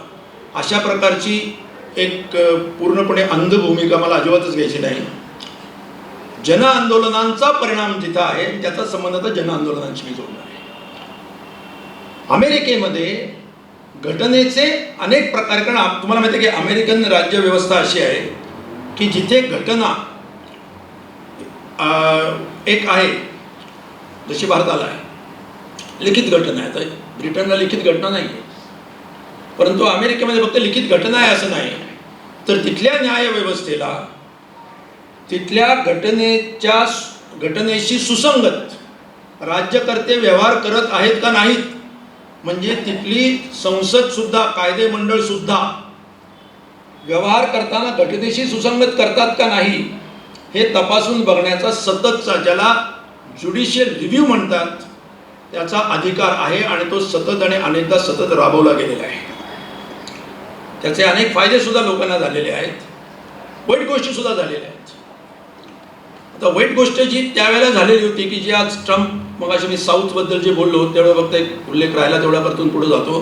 S2: अशा प्रकारची एक पूर्णपणे अंध भूमिका मला अजिबातच घ्यायची नाही. जन आंदोलनांचा परिणाम जिथं आहे त्याचा संबंध आता जन आंदोलनांशी मी जोडणार आहे. अमेरिकेमध्ये घटनेचे अनेक प्रकार, कारण तुम्हाला माहिती आहे की अमेरिकन राज्यव्यवस्था अशी आहे की जिथे घटना एक आहे, जशी भारताला आहे लिखित घटना आहे. तर ब्रिटनला लिखित घटना नाही आहे, परंतु अमेरिकेमध्ये फक्त लिखित घटना आहे असं नाही. तर तिथल्या न्यायव्यवस्थेला तिथल्या घटनेशी सुसंगत राज्यकर्ते व्यवहार करत आहेत का नाहीत, म्हणजे तिथली संसदसुद्धा, कायदेमंडळसुद्धा व्यवहार करताना घटनेशी सुसंगत करतात का नाही हे तपासून बघण्याचा सततचा, ज्याला ज्युडिशियल रिव्ह्यू म्हणतात, त्याचा अधिकार आहे आणि तो सतत आणि अनेकदा सतत राबवला गेलेला आहे. त्याचे अनेक फायदे सुद्धा लोकांना झालेले आहेत, वाईट गोष्टी सुद्धा झालेल्या आहेत. आता वाईट गोष्ट जी त्यावेळेला झालेली होती की जी आज ट्रम्प, मग अशी मी साऊथबद्दल जे बोललो तेवढं फक्त एक उल्लेख राहिला तेवढा करतून पुढे जातो.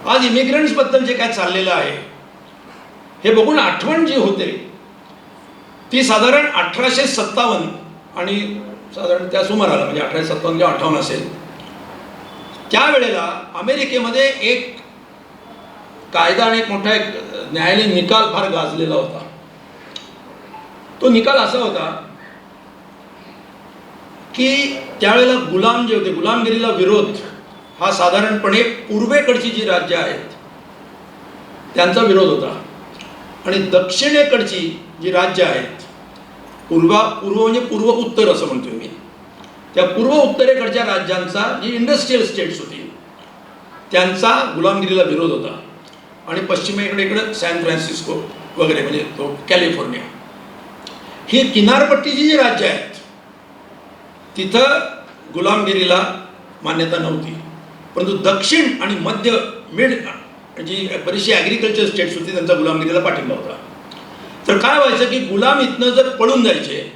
S2: आज इमिग्रंट्सबद्दल जे काय चाललेलं आहे हे बघून आठवण जी होते ती साधारण 1857 आणि साधारण त्या सुमाराला, म्हणजे 1857 किंवा 58 असेल, त्यावेळेला अमेरिकेमध्ये एक कायदा आणि एक मोठा एक न्यायालयीन निकाल फार गाजलेला होता. तो निकाल असा होता की त्यावेळेला गुलाम जे होते, गुलामगिरीला विरोध हा साधारणपणे पूर्वेकडची जी राज्य आहेत त्यांचा विरोध होता. आणि दक्षिणेकडची जी राज्य आहेत, पूर्व म्हणजे पूर्व उत्तर असं म्हणतो मी, त्या पूर्व उत्तरेकडच्या राज्यांचा जी इंडस्ट्रियल स्टेट्स होती त्यांचा गुलामगिरीला विरोध होता. आणि पश्चिमेकडे इकडं सॅन फ्रान्सिस्को वगैरे म्हणजे तो कॅलिफोर्निया, ही किनारपट्टीची जी राज्य आहेत तिथं गुलामगिरीला मान्यता नव्हती. परंतु दक्षिण आणि मध्य मिड जी बरीचशी ॲग्रिकल्चर स्टेट्स होती त्यांचा गुलामगिरीला पाठिंबा होता. तर काय व्हायचं की गुलाम इथनं जर पळून जायचे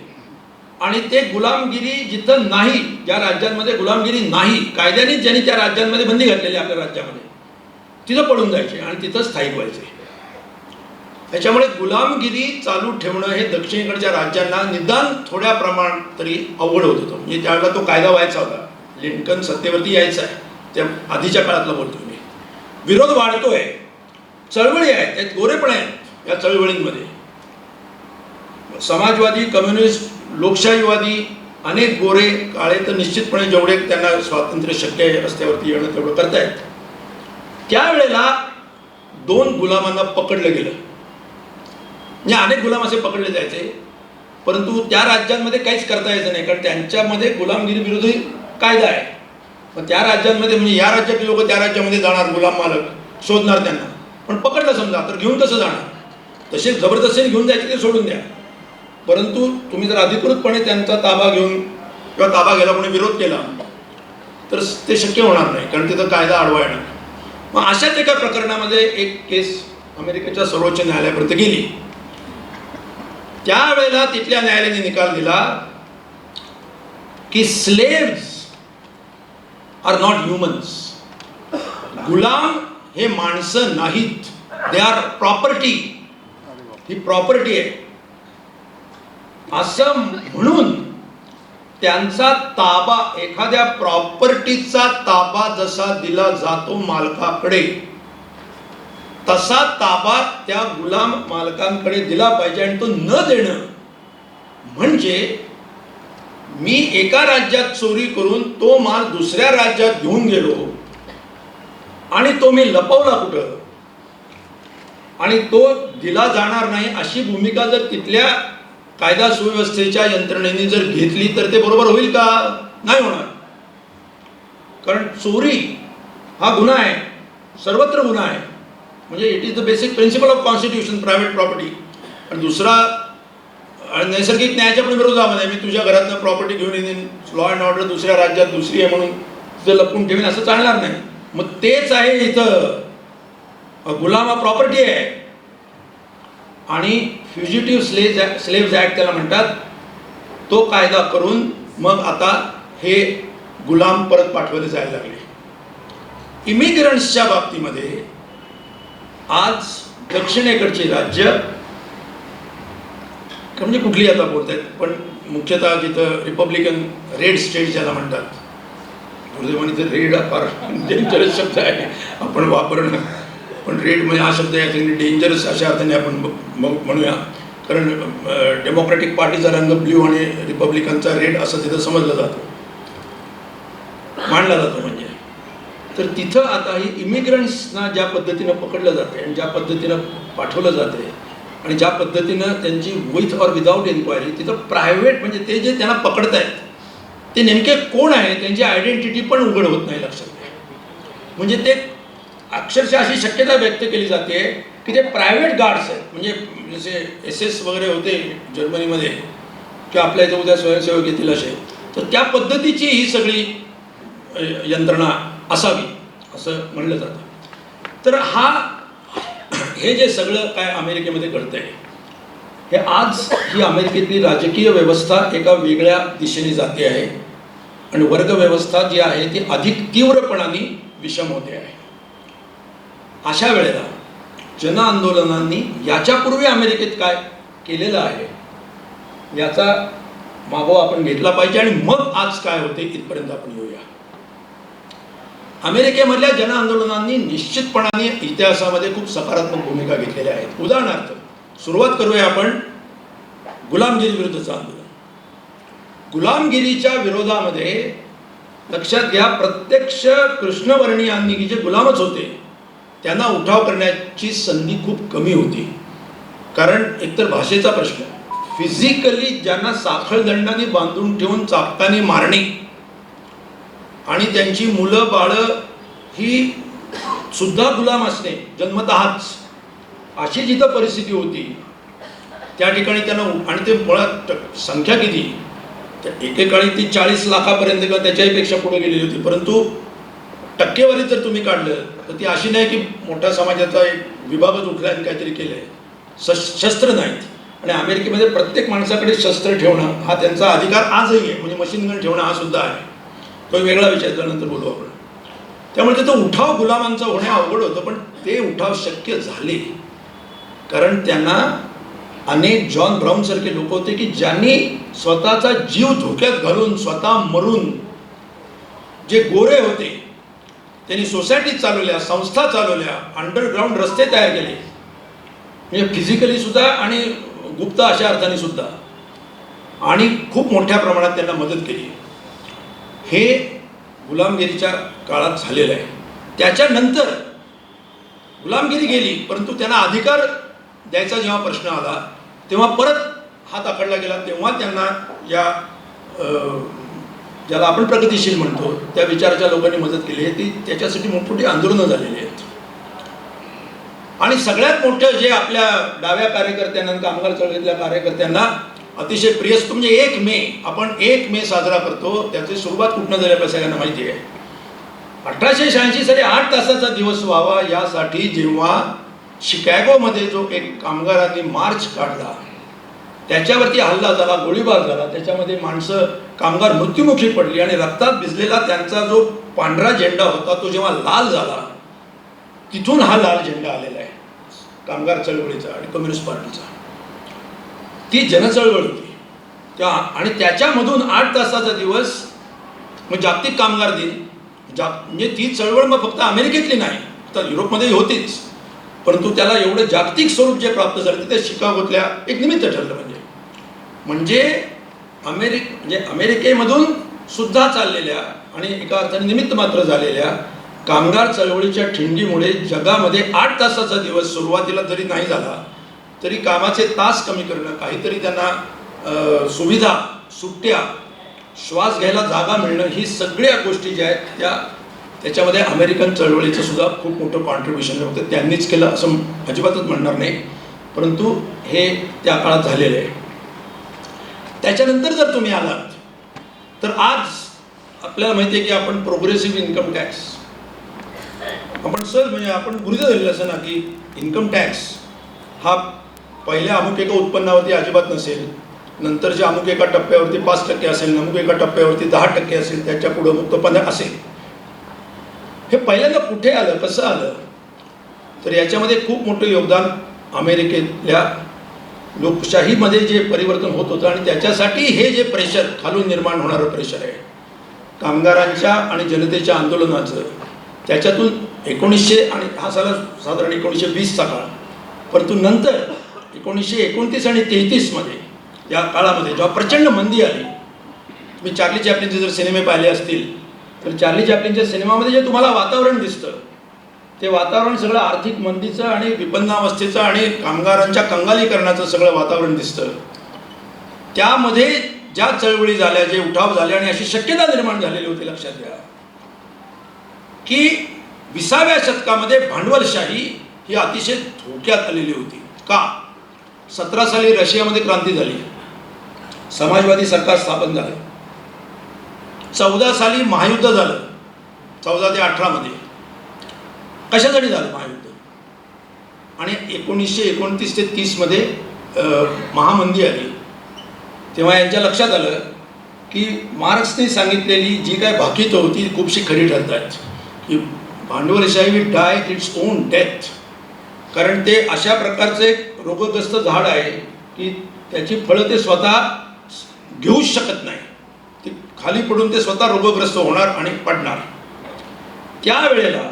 S2: आणि ते गुलामगिरी जिथं नाही, ज्या राज्यांमध्ये गुलामगिरी नाही, कायद्याने ज्यांनी त्या राज्यांमध्ये बंदी घातलेली आपल्या राज्यामध्ये, तिथं पळून जायचे आणि तिथं स्थायिक व्हायचे. त्याच्यामुळे गुलामगिरी चालू ठेवणं हे दक्षिणेकडच्या राज्यांना निदान थोड्या प्रमाणात तरी अवघड होत होतं. म्हणजे त्यावेळेला तो कायदा व्हायचा होता, लिंकन सत्तेवरती यायचा आहे, त्या आधीच्या काळातला बोलतो मी. विरोध वाढतोय, चळवळी आहेत, त्यात गोरेपण आहेत या चळवळींमध्ये. समाजवादी, कम्युनिस्ट, लोकशाहीवादी, अनेक गोरे काळे तर निश्चितपणे जेवढे त्यांना स्वातंत्र्य शक्य आहे रस्त्यावरती येणं तेवढं करतायत. त्यावेळेला 2 गुलामांना पकडलं गेलं. म्हणजे अनेक गुलाम असे पकडले जायचे, परंतु त्या राज्यांमध्ये काहीच करता यायचं नाही, कारण त्यांच्यामध्ये गुलामगिरी विरोधी कायदा आहे. मग त्या राज्यांमध्ये म्हणजे या राज्यातले लोक त्या राज्यामध्ये जाणार, गुलाम मालक शोधणार त्यांना, पण पकडलं समजा तर घेऊन कसं जाणार? तसे जबरदस्तीने घेऊन जायचे ते सोडून द्या, परंतु तुम्ही जर अधिकृतपणे त्यांचा ताबा घेऊन किंवा ताबा घ्यायला कोणी विरोध केला तर ते शक्य होणार नाही, कारण तिथं कायदा आडवा येणार. मग अशाच एका प्रकरणामध्ये एक केस अमेरिकेच्या सर्वोच्च न्यायालयापर्यंत गेली. त्यावेळेला तिथल्या न्यायालयाने निकाल दिला की स्लेव्स आर नॉट ह्युमन्स. गुलाम हे माणसं नाहीत, they are property. He property आहे असं म्हणून त्यांचा ताबा, एखाद्या प्रॉपर्टीचा ताबा जसा दिला जातो मालकाकडे, तसा ताबा त्या गुलाम मालकांकडे दिला पाहिजे. आणि तो न देणं म्हणजे मी एका राज्यात चोरी करून तो माल दुसऱ्या राज्यात घेऊन गेलो आणि तो मी लपवला कुठं आणि तो दिला जाणार नाही, अशी भूमिका जर तिथल्या कायदा सुव्यवस्थेच्या यंत्रणेने जर घेतली तर ते बरोबर होईल का? नाही होणार. कारण चोरी हा गुन्हा आहे, सर्वत्र गुन्हा आहे. म्हणजे it is the basic principle of constitution, private property. आणि दुसरा नैसर्गिक न्यायाच्या पण विरोधामध्ये, मी तुझ्या घरातनं प्रॉपर्टी घेऊन येईन, लॉ अँड ऑर्डर दुसऱ्या राज्यात दुसरी आहे म्हणून तुझं लपून ठेवीन, असं चालणार नाही. मग तेच आहे इथं, गुलाम हा प्रॉपर्टी आहे. आणि फ्युजिटिव्ह स्लेव्ज ॲक्ट त्याला म्हणतात, तो कायदा करून मग आता हे गुलाम परत पाठवले जायला लागले. इमिग्रंट्सच्या बाबतीमध्ये आज दक्षिणेकडची राज्य म्हणजे कुठली आता बोलत आहेत, पण मुख्यतः जिथं रिपब्लिकन रेड स्टेट ज्याला म्हणतात, दुर्दैवाने तर रेड हा फार डेंजरस शब्द आहे आपण वापरणं, पण रेड म्हणजे हा शब्द या ठिकाणी डेंजरस अशा अर्थाने आपण म्हणूया, कारण डेमोक्रॅटिक पार्टीचा रंग ब्ल्यू आणि रिपब्लिकनचा रेड असं तिथं समजलं जातं, मांडला जातो. म्हणजे तर तिथं आता ही इमिग्रंट्सना ज्या पद्धतीनं पकडलं जाते आणि ज्या पद्धतीनं पाठवलं जाते आणि ज्या पद्धतीनं त्यांची विथ ऑर विदाऊट एन्क्वायरी, तिथं प्रायव्हेट म्हणजे ते जे त्यांना पकडत आहेत ते नेमके कोण आहे त्यांची आयडेंटिटी पण उघड होत नाही लक्षात घ्या. म्हणजे ते अक्षरशः अशी शक्यता व्यक्त केली जाते की ते प्रायव्हेट गार्ड्स आहेत, म्हणजे जसे SS वगैरे होते जर्मनीमध्ये किंवा आपल्या इथं उद्या स्वयंसेवक येतील असे, तर त्या पद्धतीची ही सगळी यंत्रणा असावी असं म्हणलं जातं. तर हे जे सगळं काय अमेरिकेमध्ये घडतंय, हे आज ही अमेरिकेतली राजकीय व्यवस्था एका वेगळ्या दिशेने जाते आहे आणि वर्गव्यवस्था जी आहे ती अधिक तीव्रपणाने विषम होते आहे. अशा वेळेला जन आंदोलनांनी याच्यापूर्वी अमेरिकेत काय केलेलं आहे याचा मागोवा आपण घेतला पाहिजे आणि मग आज काय होते इथपर्यंत आपण येऊया. अमेरिकेमधल्या जन आंदोलनांनी निश्चितपणाने इतिहासामध्ये खूप सकारात्मक भूमिका घेतलेल्या आहेत. उदाहरणार्थ सुरुवात करूया आपण गुलामगिरी विरुद्धचं आंदोलन. गुलामगिरीच्या विरोधामध्ये लक्षात घ्या, प्रत्यक्ष कृष्णवर्णीयांनी जे गुलामच होते त्यांना उठाव करण्याची संधी खूप कमी होती. कारण एकतर भाषेचा प्रश्न, फिजिकली ज्यांना साखळदंडाने बांधून ठेवून चापकाने मारणे आणि त्यांची मुलं बाळं ही सुद्धा गुलाम असणे जन्मतःच, अशी जिथं परिस्थिती होती त्या ठिकाणी त्यांना, आणि ते मुळात संख्या किती, तर एकेकाळी ती 40 लाखापर्यंत किंवा त्याच्याही पेक्षा पुढे गेलेली होती. परंतु टक्केवारी जर तुम्ही काढलं तर ती अशी नाही की मोठ्या समाजाचा एक विभागच उठला आणि काहीतरी केलं आहे. शस्त्र नाहीत, आणि अमेरिकेमध्ये प्रत्येक माणसाकडे शस्त्र ठेवणं हा त्यांचा अधिकार आजही आहे. म्हणजे मशीन गन ठेवणं हा सुद्धा आहे, तो वेगळा विषय, त्यानंतर बोलू आपण. त्यामुळे तिथं उठाव गुलामांचा होणे अवघड होतं, पण ते उठाव शक्य झाले कारण त्यांना अनेक जॉन ब्राऊन सारखे लोक होते की ज्यांनी स्वतःचा जीव धोक्यात घालून, स्वतः मरून, जे गोरे होते त्यांनी सोसायटी चालवल्या, संस्था चालवल्या, अंडरग्राऊंड रस्ते तयार केले, म्हणजे फिजिकली सुद्धा आणि गुप्त अशा अर्थाने सुद्धा, आणि खूप मोठ्या प्रमाणात त्यांना मदत केली. हे गुलामगिरीच्या काळात झालेलं आहे. त्याच्यानंतर गुलामगिरी गेली, परंतु त्यांना अधिकार द्यायचा जेव्हा प्रश्न आला तेव्हा परत हात आखडला गेला. तेव्हा त्यांना या ज्याला आपण प्रगतिशील म्हणतो त्या विचाराच्या लोकांनी मदत केली आहे. ती त्याच्यासाठी मोठमोठी आंदोलनं झालेली आहेत. आणि सगळ्यात मोठं जे आपल्या डाव्या कार्यकर्त्यांना, कामगार चळवळीतल्या कार्यकर्त्यांना अतिशय प्रिय असतं म्हणजे 1 मे. आपण 1 मे साजरा करतो, त्याची सुरुवात कुठनं झाली आपल्या सगळ्यांना माहिती आहे. 1886 साली 8 तासाचा दिवस व्हावा यासाठी जेव्हा शिकागोमध्ये जो एक कामगारांनी मार्च काढला, त्याच्यावरती हल्ला झाला, गोळीबार झाला, त्याच्यामध्ये माणसं, कामगार मृत्युमुखी पडली आणि रक्तात भिजलेला त्यांचा जो पांढरा झेंडा होता तो जेव्हा लाल झाला, तिथून हा लाल झेंडा आलेला आहे कामगार चळवळीचा आणि कम्युनिस्ट पार्टीचा. ती जनचळवळ होती त्या, आणि त्याच्यामधून 8 तासाचा दिवस मग जागतिक कामगार दिन. म्हणजे ती चळवळ मग फक्त अमेरिकेतली नाही, तर युरोपमध्ये होतीच, परंतु त्याला एवढं जागतिक स्वरूप जे प्राप्त झालं ते शिकागोतल्या एक निमित्त ठरलं. म्हणजे अमेरिकेमधून सुद्धा चाललेल्या आणि एका अर्थाने निमित्त मात्र झालेल्या कामगार चळवळीच्या ठिणगीमुळे जगामध्ये 8 तासाचा दिवस सुरुवातीला जरी नाही झाला तरी कामाचे तास कमी करणं, काहीतरी त्यांना सुविधा, सुट्ट्या, श्वास घ्यायला जागा मिळणं, ही सगळ्या गोष्टी ज्या आहेत त्याच्यामध्ये अमेरिकन चळवळीचं सुद्धा खूप मोठं कॉन्ट्रीब्युशन होतं. त्यांनीच केलं असं अजिबातच म्हणणार नाही, परंतु हे त्या काळात झालेलं आहे. त्याच्यानंतर जर तुम्ही आलात तर आज आपल्याला माहिती आहे की आपण प्रोग्रेसिव्ह इन्कम टॅक्स, आपण सहज म्हणजे आपण गृहीत धरलेलं असं ना की इन्कम टॅक्स हा पहिल्या अमुक एका उत्पन्नावरती अजिबात नसेल, नंतरच्या अमुक एका टप्प्यावरती 5% असेल, अमुक एका टप्प्यावरती 10% असेल, त्याच्या पुढं मुक्त 15 असेल. हे पहिल्यांदा कुठे आलं, कसं आलं, तर याच्यामध्ये खूप मोठं योगदान अमेरिकेतल्या लोकशाहीमध्ये जे परिवर्तन होत होतं आणि त्याच्यासाठी हे जे प्रेशर खालून निर्माण होणारं प्रेशर आहे कामगारांच्या आणि जनतेच्या आंदोलनाचं, त्याच्यातून 1900 आणि हा साधारण 1920चा काळ, परंतु नंतर 1929 आणि 33मध्ये या काळामध्ये जेव्हा प्रचंड मंदी आली, तुम्ही चार्ली चॅप्लिनचे जर सिनेमे पाहिले असतील तर चार्ली चॅप्लिनच्या सिनेमामध्ये जे तुम्हाला वातावरण दिसतं ते वातावरण सगळं आर्थिक मंदीचं आणि विपन्नावस्थेचं आणि कामगारांच्या कंगालीकरणाचं सगळं वातावरण दिसतं. त्यामध्ये ज्या चळवळी झाल्या, जे उठाव झाले आणि अशी शक्यता निर्माण झालेली होती, लक्षात घ्या की 20व्या शतकामध्ये भांडवलशाही ही अतिशय धोक्यात आलेली होती. का? 17 साली रशियामध्ये क्रांती झाली, समाजवादी सरकार स्थापन झालं. 14 साली महायुद्ध झालं, 14 ते 18 मध्ये. कशासाठी झालं महायुद्ध? आणि 1929 ते 30 मध्ये महामंदी आली. तेव्हा यांच्या लक्षात आलं की मार्क्सने सांगितलेली जी काय भाकीतं होती ती खूपशी खरी ठरत आहेत की भांडवलशाही will die its own death. कारण ते अशा प्रकारचं एक रोगग्रस्त झाड आहे की त्याची फळं ते स्वतः घेऊच शकत नाही, ती खाली पडून ते स्वतः रोगग्रस्त होणार आणि पडणार. त्यावेळेला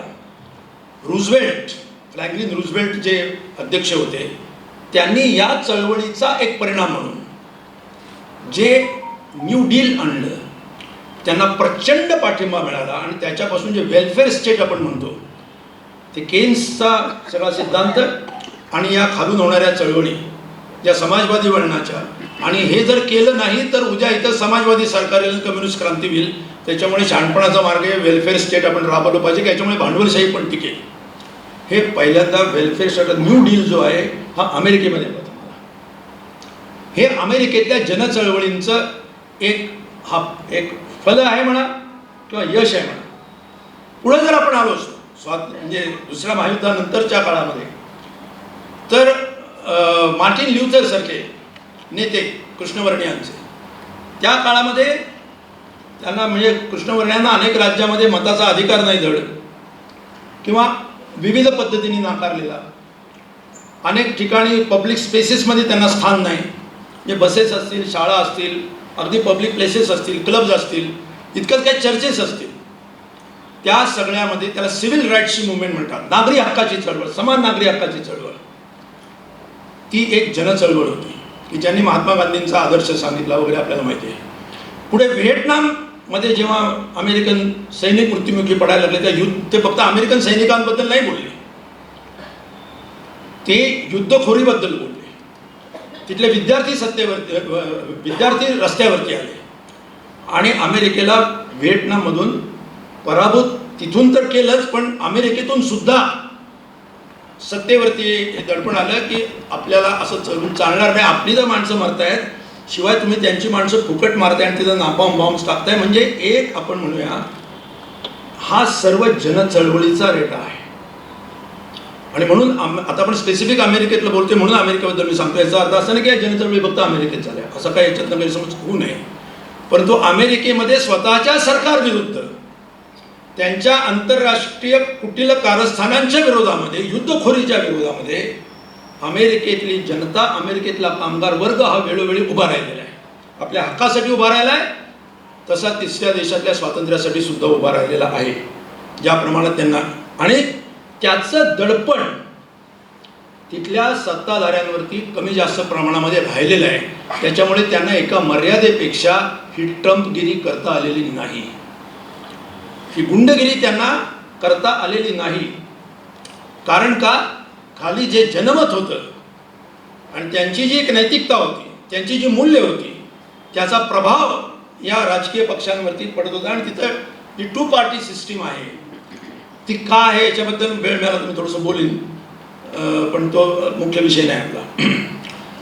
S2: रूझवेल्ट, फ्रँकलिन रूझवेल्ट जे अध्यक्ष होते, त्यांनी या चळवळीचा एक परिणाम म्हणून जे न्यू डील आणलं, त्यांना प्रचंड पाठिंबा मिळाला आणि त्याच्यापासून जे वेलफेअर स्टेट आपण म्हणतो ते केन्सचा सगळा सिद्धांत आणि या खालून होणाऱ्या चळवळी ज्या समाजवादी वळणाच्या, आणि हे जर केलं नाही तर उद्या इथं समाजवादी सरकार येईल, कम्युनिस्ट क्रांती होईल. त्याच्यामुळे शहाणपणाचा मार्ग आहे, वेलफेअर स्टेट आपण राबवलं पाहिजे की याच्यामुळे भांडवलशाही पण टिकेल. हे पहिल्यांदा वेलफेअर स्टेट न्यू डील जो आहे हा अमेरिकेमध्ये होता. हे अमेरिकेतल्या जनचळवळींचं एक फल आहे म्हणा किंवा यश आहे म्हणा. पुढे जर आपण आलो म्हणजे दुसऱ्या महायुद्धानंतरच्या काळामध्ये, तर मार्टिन ल्यूथर सारखे नेते कृष्णवर्णियांचे त्या काळामध्ये त्यांना म्हणजे कृष्णवर्णियांना अनेक राज्यामध्ये मताचा अधिकार नाही धड किंवा विविध पद्धतीने नाकारलेला, अनेक ठिकाणी पब्लिक स्पेसेसमध्ये त्यांना स्थान नाही. म्हणजे बसेस असतील, शाळा असतील, अगदी पब्लिक प्लेसेस असतील, क्लब्स असतील, इतकंच काही चर्चेस असतील, त्या सगळ्यामध्ये त्याला सिव्हिल राईट्सची मुवमेंट म्हणतात. नागरी हक्काची चळवळ, समान नागरी हक्काची चळवळ, ती एक जनचळवळ होती की ज्यांनी महात्मा गांधींचा आदर्श सांगितला वगैरे आपल्याला माहिती आहे. पुढे व्हिएटनाममध्ये जेव्हा अमेरिकन सैनिक मृत्युमुखी पडायला लागले, त्या ते फक्त अमेरिकन सैनिकांबद्दल नाही बोलले, ते युद्धखोरीबद्दल बोलले. तिथले विद्यार्थी रस्त्यावरती आले आणि अमेरिकेला व्हिएटनाममधून पराभूत तिथून तर केलंच, पण अमेरिकेतून सुद्धा सत्तेवरती दडपण आलं की आपल्याला असं चलून चालणार नाही, आपली जर माणसं मरतायत, शिवाय तुम्ही त्यांची माणसं फुकट मारताय आणि तिथं नापाम बॉम्ब्स टाकताय. म्हणजे एक आपण म्हणूया हा सर्व जनचळवळीचा रेटा आहे. आणि म्हणून आता आपण स्पेसिफिक अमेरिकेतलं बोलतोय म्हणून अमेरिकेबद्दल मी सांगतो. याचा अर्थ असा नाही की या जनचळवळी फक्त अमेरिकेत झाल्या, असं काही याच्यातनं गैरसमज होऊ नये. परंतु अमेरिकेमध्ये स्वतःच्या सरकारविरुद्ध, त्यांच्या आंतरराष्ट्रीय कुटील कारस्थानांच्या विरोधामध्ये, युद्धखोरीच्या विरोधामध्ये अमेरिकेतली जनता, अमेरिकेतला कामगार वर्ग हा वेळोवेळी उभा राहिलेला आहे. आपल्या हक्कासाठी उभा राहिला आहे, तसा तिसऱ्या देशातल्या स्वातंत्र्यासाठी सुद्धा उभा राहिलेला आहे ज्या प्रमाणात त्यांना. आणि त्याचं दडपण तिथल्या सत्ताधाऱ्यांवरती कमी जास्त प्रमाणामध्ये राहिलेलं आहे. त्याच्यामुळे त्यांना एका मर्यादेपेक्षा ही ट्रम्पगिरी करता आलेली नाही, ही गुंडगिरी त्यांना करता आलेली नाही. कारण का, खाली जे जनमत होतं आणि त्यांची जी एक नैतिकता होती, त्यांची जी मूल्य होती, त्याचा प्रभाव या राजकीय पक्षांवरती पडत होता. आणि तिथं जी टू पार्टी सिस्टीम आहे ती का आहे याच्याबद्दल वेळ मिळाला तर मी थोडंसं बोलीन, पण तो मुख्य विषय नाही आपला.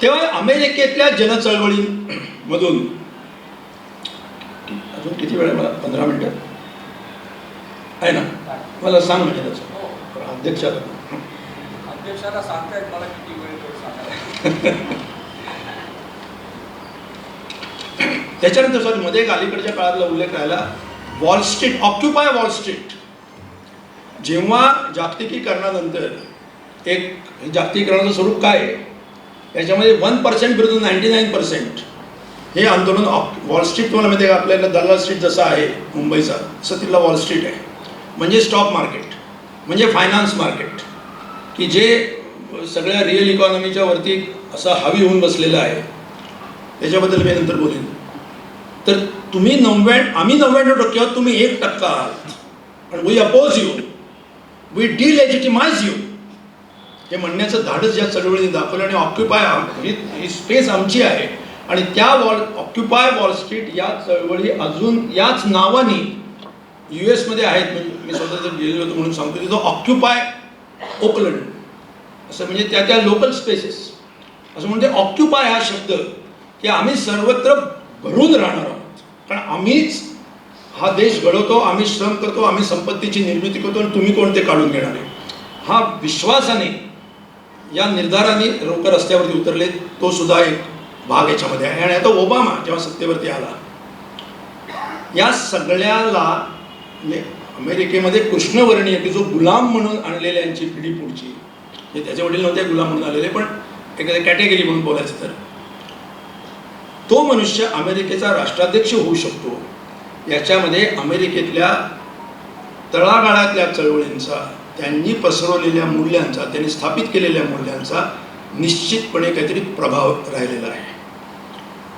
S2: तेव्हा अमेरिकेतल्या जनचळवळींमधून अजून किती वेळ आहे मला? 15 मिनिटं आहे ना? मला सांग म्हणजे त्याचं
S3: अध्यक्षाला सांगतायत मला किती वेळ सांगा.
S2: त्याच्यानंतर सॉरी मध्ये एक अलीकडच्या काळातला उल्लेख राहिला, wall street, occupy wall street. जेव्हा जागतिकीकरणानंतर एक जागतिकीकरणाचं स्वरूप काय आहे, याच्यामध्ये 1% विरुद्ध 99% हे आंदोलन वॉल स्ट्रीट. तुम्हाला माहिती आहे का, आपल्याला दलाल स्ट्रीट जसं आहे मुंबईचा, तसं तिथला वॉल स्ट्रीट आहे. म्हणजे स्टॉक मार्केट, म्हणजे फायनान्स मार्केट, की जे सगळ्या रिअल इकॉनॉमीच्या वरती असं हावी होऊन बसलेलं आहे. त्याच्याबद्दल मी नंतर बोलेन. तर तुम्ही आम्ही 99% आहोत, तुम्ही 1% आहात आणि we oppose you, we delegitimise you, हे म्हणण्याचं धाडस या चळवळीने दाखवलं. आणि ऑक्युपाय ही स्पेस आमची आहे. आणि त्या ऑक्युपाय वॉल स्ट्रीट या चळवळी अजून याच नावाने US मध्ये आहेत. म्हणजे मी स्वतः जर गेलेलो होतो म्हणून सांगतो, तिथं ऑक्युपाय ओकलंड असं, म्हणजे त्या लोकल स्पेसेस असं म्हणजे ऑक्युपाय हा शब्द की आम्ही सर्वत्र भरून राहणार आहोत, कारण आम्हीच हा देश घडवतो, आम्ही श्रम करतो, आम्ही संपत्तीची निर्मिती करतो आणि तुम्ही कोण ते काढून घेणार आहे. हा विश्वासाने, या निर्धाराने लोक रस्त्यावरती उतरले. तो सुद्धा एक भाग याच्यामध्ये आहे. आणि आता ओबामा जेव्हा सत्तेवरती आला, या सगळ्याला म्हणजे अमेरिकेमध्ये कृष्णवर्णीय की जो गुलाम म्हणून आणलेल्यांची पिढी पुढची, हे त्याचे वडील नव्हते गुलाम म्हणून आलेले, पण एखाद्या कॅटेगरी म्हणून बोलायचं तर तो मनुष्य अमेरिकेचा राष्ट्राध्यक्ष होऊ शकतो. याच्यामध्ये अमेरिकेतल्या तळागाळातल्या चळवळींचा, त्यांनी पसरवलेल्या मूल्यांचा, त्यांनी स्थापित केलेल्या मूल्यांचा निश्चितपणे काहीतरी प्रभाव राहिलेला आहे.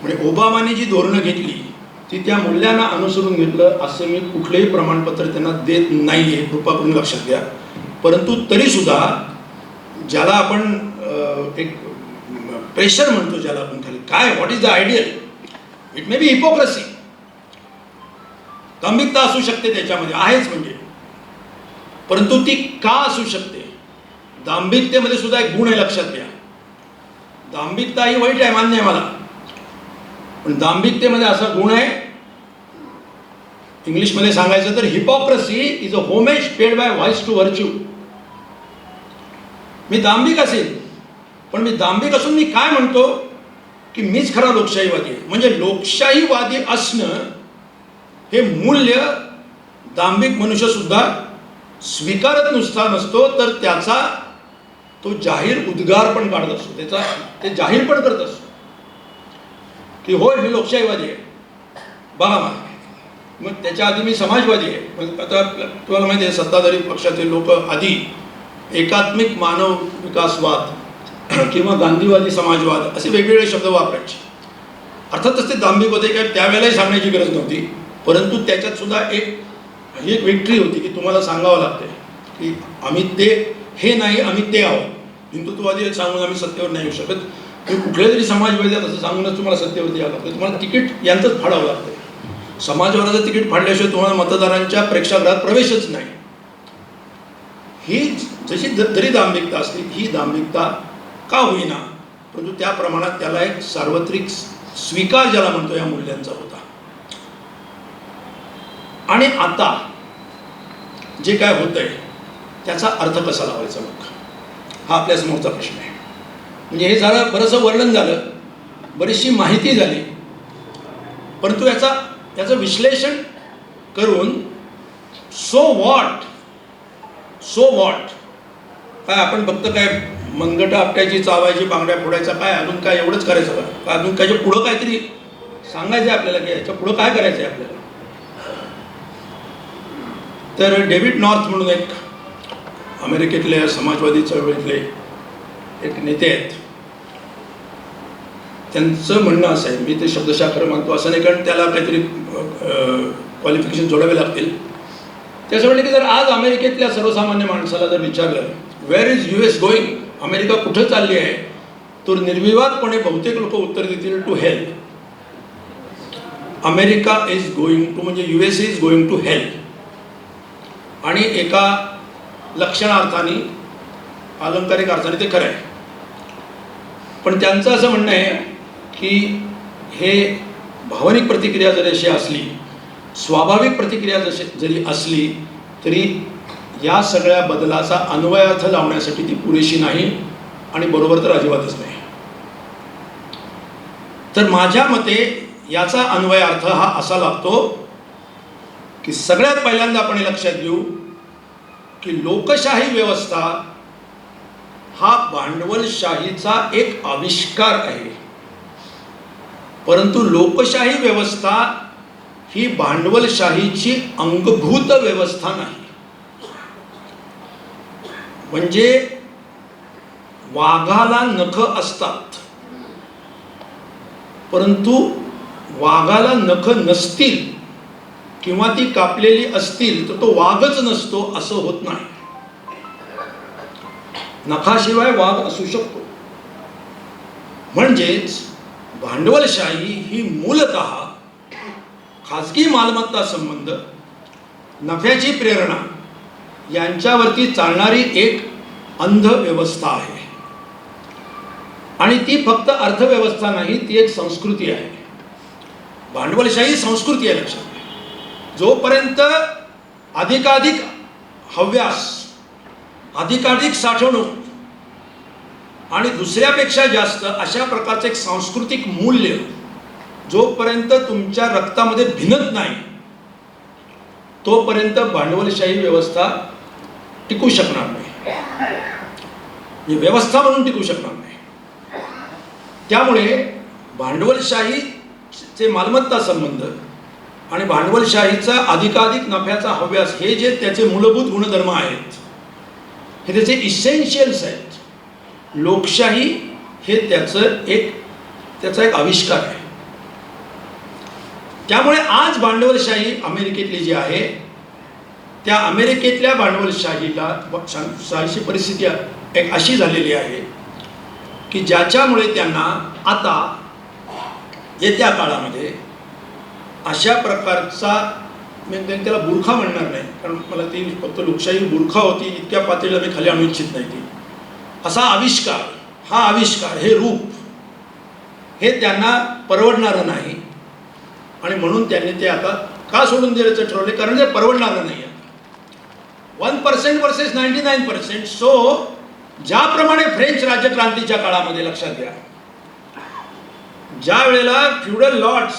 S2: म्हणजे ओबामाने जी धोरणं घेतली ती त्या मूल्यांना अनुसरून घेतलं असं मी कुठलंही प्रमाणपत्र त्यांना देत नाही आहे, कृपा करून लक्षात घ्या. परंतु तरीसुद्धा ज्याला आपण एक प्रेशर म्हणतो ज्याला आपण खाली, काय what is the ideal, it may be hypocrisy, दांभिकता असू शकते त्याच्यामध्ये, आहेच म्हणजे, परंतु ती का असू शकते? दांभिकतेमध्ये सुद्धा एक गुण आहे, लक्षात घ्या. दांभिकता ही वाईट आहे, मान्य आहे मला, पण दांभिकतेमध्ये असा गुण आहे, इंग्लिशमध्ये सांगायचं तर hypocrisy is a homage paid by vice to virtue. मी दांभिक असेल, पण मी दांभिक असून मी काय म्हणतो की मीच खरा लोकशाहीवादी आहे. म्हणजे लोकशाहीवादी असणं हे मूल्य दांभिक मनुष्य सुद्धा स्वीकारत नुसता नसतो, तर त्याचा तो जाहीर उद्गार पण काढत असतो, त्याचा ते जाहीर पण करत असतो की होय मी लोकशाहीवादी आहे, बघा मला. मग त्याच्या आधी मी समाजवादी आहे. मग आता तुम्हाला माहिती आहे, सत्ताधारी पक्षाचे लोक आधी एकात्मिक मानव विकासवाद किंवा गांधीवादी समाजवाद असे वेगवेगळे शब्द वापरायचे. अर्थातच ते दांभिक होते, काय त्यावेळेलाही सांगण्याची गरज नव्हती, परंतु त्याच्यात सुद्धा ही एक विक्ट्री होती की तुम्हाला सांगावं लागते की आम्ही ते हे नाही, आम्ही ते आहोत. हिंदुत्ववादी सांगून आम्ही सत्तेवर नाही येऊ शकत, तुम्ही कुठल्या तरी समाजवादी आहेत असं सांगूनच तुम्हाला सत्तेवरती यावं लागतं. तुम्हाला तिकीट यांचंच फाडावं लागतं. समाजवादाचं तिकीट फाडल्याशिवाय तुम्हाला मतदारांच्या प्रेक्षागृहात प्रवेशच नाही. ही जशी जरी दांभिकता असली, ही दांभिकता का होईना, परंतु त्या प्रमाणात त्याला एक सार्वत्रिक स्वीकार ज्याला म्हणतो या मूल्यांचा होता. आणि आता जे काय होतंय त्याचा अर्थ कसा लावायचा, मग हा आपल्या समोरचा प्रश्न आहे. म्हणजे हे झालं, बरंचसं वर्णन झालं, बरीचशी माहिती झाली, परंतु याचं विश्लेषण करून सो व्हॉट काय आपण फक्त काय मनगटं आपटायची, चावायची, बांगड्या फोडायचा, काय अजून काय एवढंच करायचं का? अजून त्याच्या पुढं काहीतरी सांगायचं आहे आपल्याला की याच्या पुढं काय करायचं आहे आपल्याला? तर डेव्हिड नॉर्थ म्हणून एक अमेरिकेतले समाजवादी चळवळीतले एक नेते आहेत, त्यांचं म्हणणं असं आहे, मी ते शब्दशः खरं मानतो असं नाही, कारण त्याला काहीतरी क्वालिफिकेशन जोडावे लागतील. ते असं म्हणलं की जर आज अमेरिकेतल्या सर्वसामान्य माणसाला जर विचारलं where is US going, America कुठं चालली आहे, तर निर्विवादपणे बहुतेक लोक उत्तर देतील to hell. America is going to म्हणजे USA is going to hell. आणि एका लक्षणार्थाने, अलंकारिक अर्थाने ते खरं आहे, पण त्यांचं असं म्हणणं आहे की हे भावनिक प्रतिक्रिया जरी अशी असली, स्वाभाविक प्रतिक्रिया जरी असली, तरी या सगळ्या बदलाचा अन्वयार्थ लावण्यासाठी ती पुरेशी नाही, आणि बरोबर तर अजिबातच नाही. तर माझ्या मते याचा अन्वयार्थ हा असा लागतो की सगळ्यात पहिल्यांदा आपण लक्षात घेऊ की लोकशाही व्यवस्था हा भांडवलशाहीचा एक आविष्कार आहे, परंतु लोकशाही व्यवस्था ही भांडवलशाहीची अंगभूत व्यवस्था नाही. म्हणजे वाघाला नख असतात, परंतु वाघाला नख नसतील किंवा ती कापलेली असतील तर तो वाघच नसतो असं होत नाही. नखाशिवाय वाघ असू शकतो. म्हणजेच भांडवलशाही ही मूलतः खाजगी मालमत्ता संबंध, नफ्याची प्रेरणा यांच्यावरती चालणारी एक अंध व्यवस्था आहे. आणि ती फक्त अर्थव्यवस्था नाही, ती एक संस्कृती आहे. भांडवलशाही संस्कृती आहे, लक्षात घ्या. जोपर्यंत अधिकाधिक हव्यास, अधिकाधिक साठवणूक आणि दुसऱ्यापेक्षा जास्त अशा प्रकारचं एक सांस्कृतिक मूल्य जोपर्यंत तुमच्या रक्तामध्ये भिनत नाही, तोपर्यंत भांडवलशाही व्यवस्था टिकू शकणार नाही, व्यवस्था म्हणून टिकू शकणार नाही. त्यामुळे भांडवलशाहीचे मालमत्ता संबंध आणि भांडवलशाहीचा अधिकाधिक नफ्याचा हव्यास हे जे त्याचे मूलभूत गुणधर्म आहेत, हे त्याचे इसेन्शियल्स आहेत. लोकशाही हे त्याचा एक आविष्कार आहे. त्यामुळे आज भांडवलशाही अमेरिकेतली जी आहे, त्या अमेरिकेतल्या भांडवलशाहीची परिस्थिती एक अशी झालेली आहे की ज्याच्यामुळे त्यांना आता येत्या काळामध्ये अशा प्रकारचा, मी त्याला बुरखा म्हणणार नाही कारण मला ती फक्त लोकशाही बुरखा होती इतक्या पातळीला मी खाली आणू इच्छित नाही ती, असा आविष्कार, हा आविष्कार, हे रूप हे त्यांना परवडणारं नाही आणि म्हणून त्यांनी ते आता का सोडून द्यायचं ठरवले, कारण ते परवडणारं नाही आहे. 1% वर्सेस 99%. सो ज्याप्रमाणे फ्रेंच राज्यक्रांतीच्या काळामध्ये, लक्षात घ्या, ज्या वेळेला फ्युडल लॉर्ड्स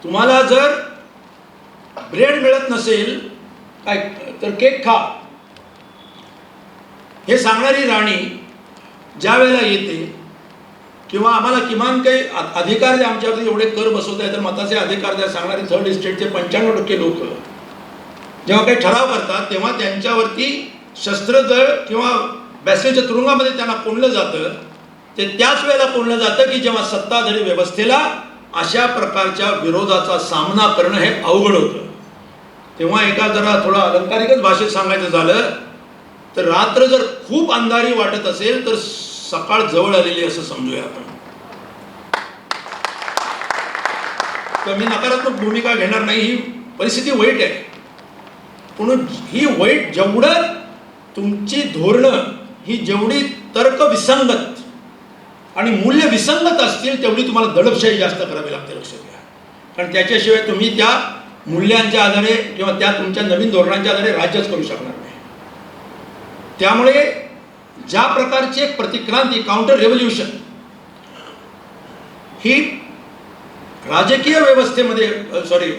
S2: तुम्हाला जर ब्रेड मिळत नसेल काय तर केक खा हे सांगणारी राणी ज्या वेळेला येते, किंवा आम्हाला किमान काही अधिकार द्या, आमच्यावरती एवढे कर बसवत आहे तर मताचे अधिकार द्या सांगणारी थर्ड इस्टेटचे 95% लोक जेव्हा काही ठराव करतात तेव्हा त्यांच्यावरती शस्त्रदळ किंवा बॅसेच्या तुरुंगामध्ये त्यांना कोंडलं जातं. ते त्याच वेळेला कोंडलं जातं की जेव्हा सत्ताधारी व्यवस्थेला अशा प्रकारच्या विरोधाचा सामना करणं हे अवघड होतं. तेव्हा एका जरा थोडा अलंकारिकच भाषेत सांगायचं झालं तर रात्र जर खूप अंधारी वाटत असेल तर सकाळ जवळ आलेली असं समजूया आपण. तर मी नकारात्मक भूमिका घेणार नाही, ही परिस्थिती वाईट आहे, पण ही वाईट जेवढं तुमची धोरणं ही जेवढी तर्कविसंगत आणि मूल्य विसंगत असतील तेवढी तुम्हाला दडपशाही जास्त करावी लागते, लक्षात घ्या. कारण त्याच्याशिवाय तुम्ही त्या मूल्यांच्या आधारे किंवा त्या तुमच्या नवीन धोरणांच्या आधारे राज्यच करू शकणार नाही. त्यामुळे ज्या प्रकारची एक प्रतिक्रांती, काउंटर रेव्होल्युशन ही राजकीय व्यवस्थेमध्ये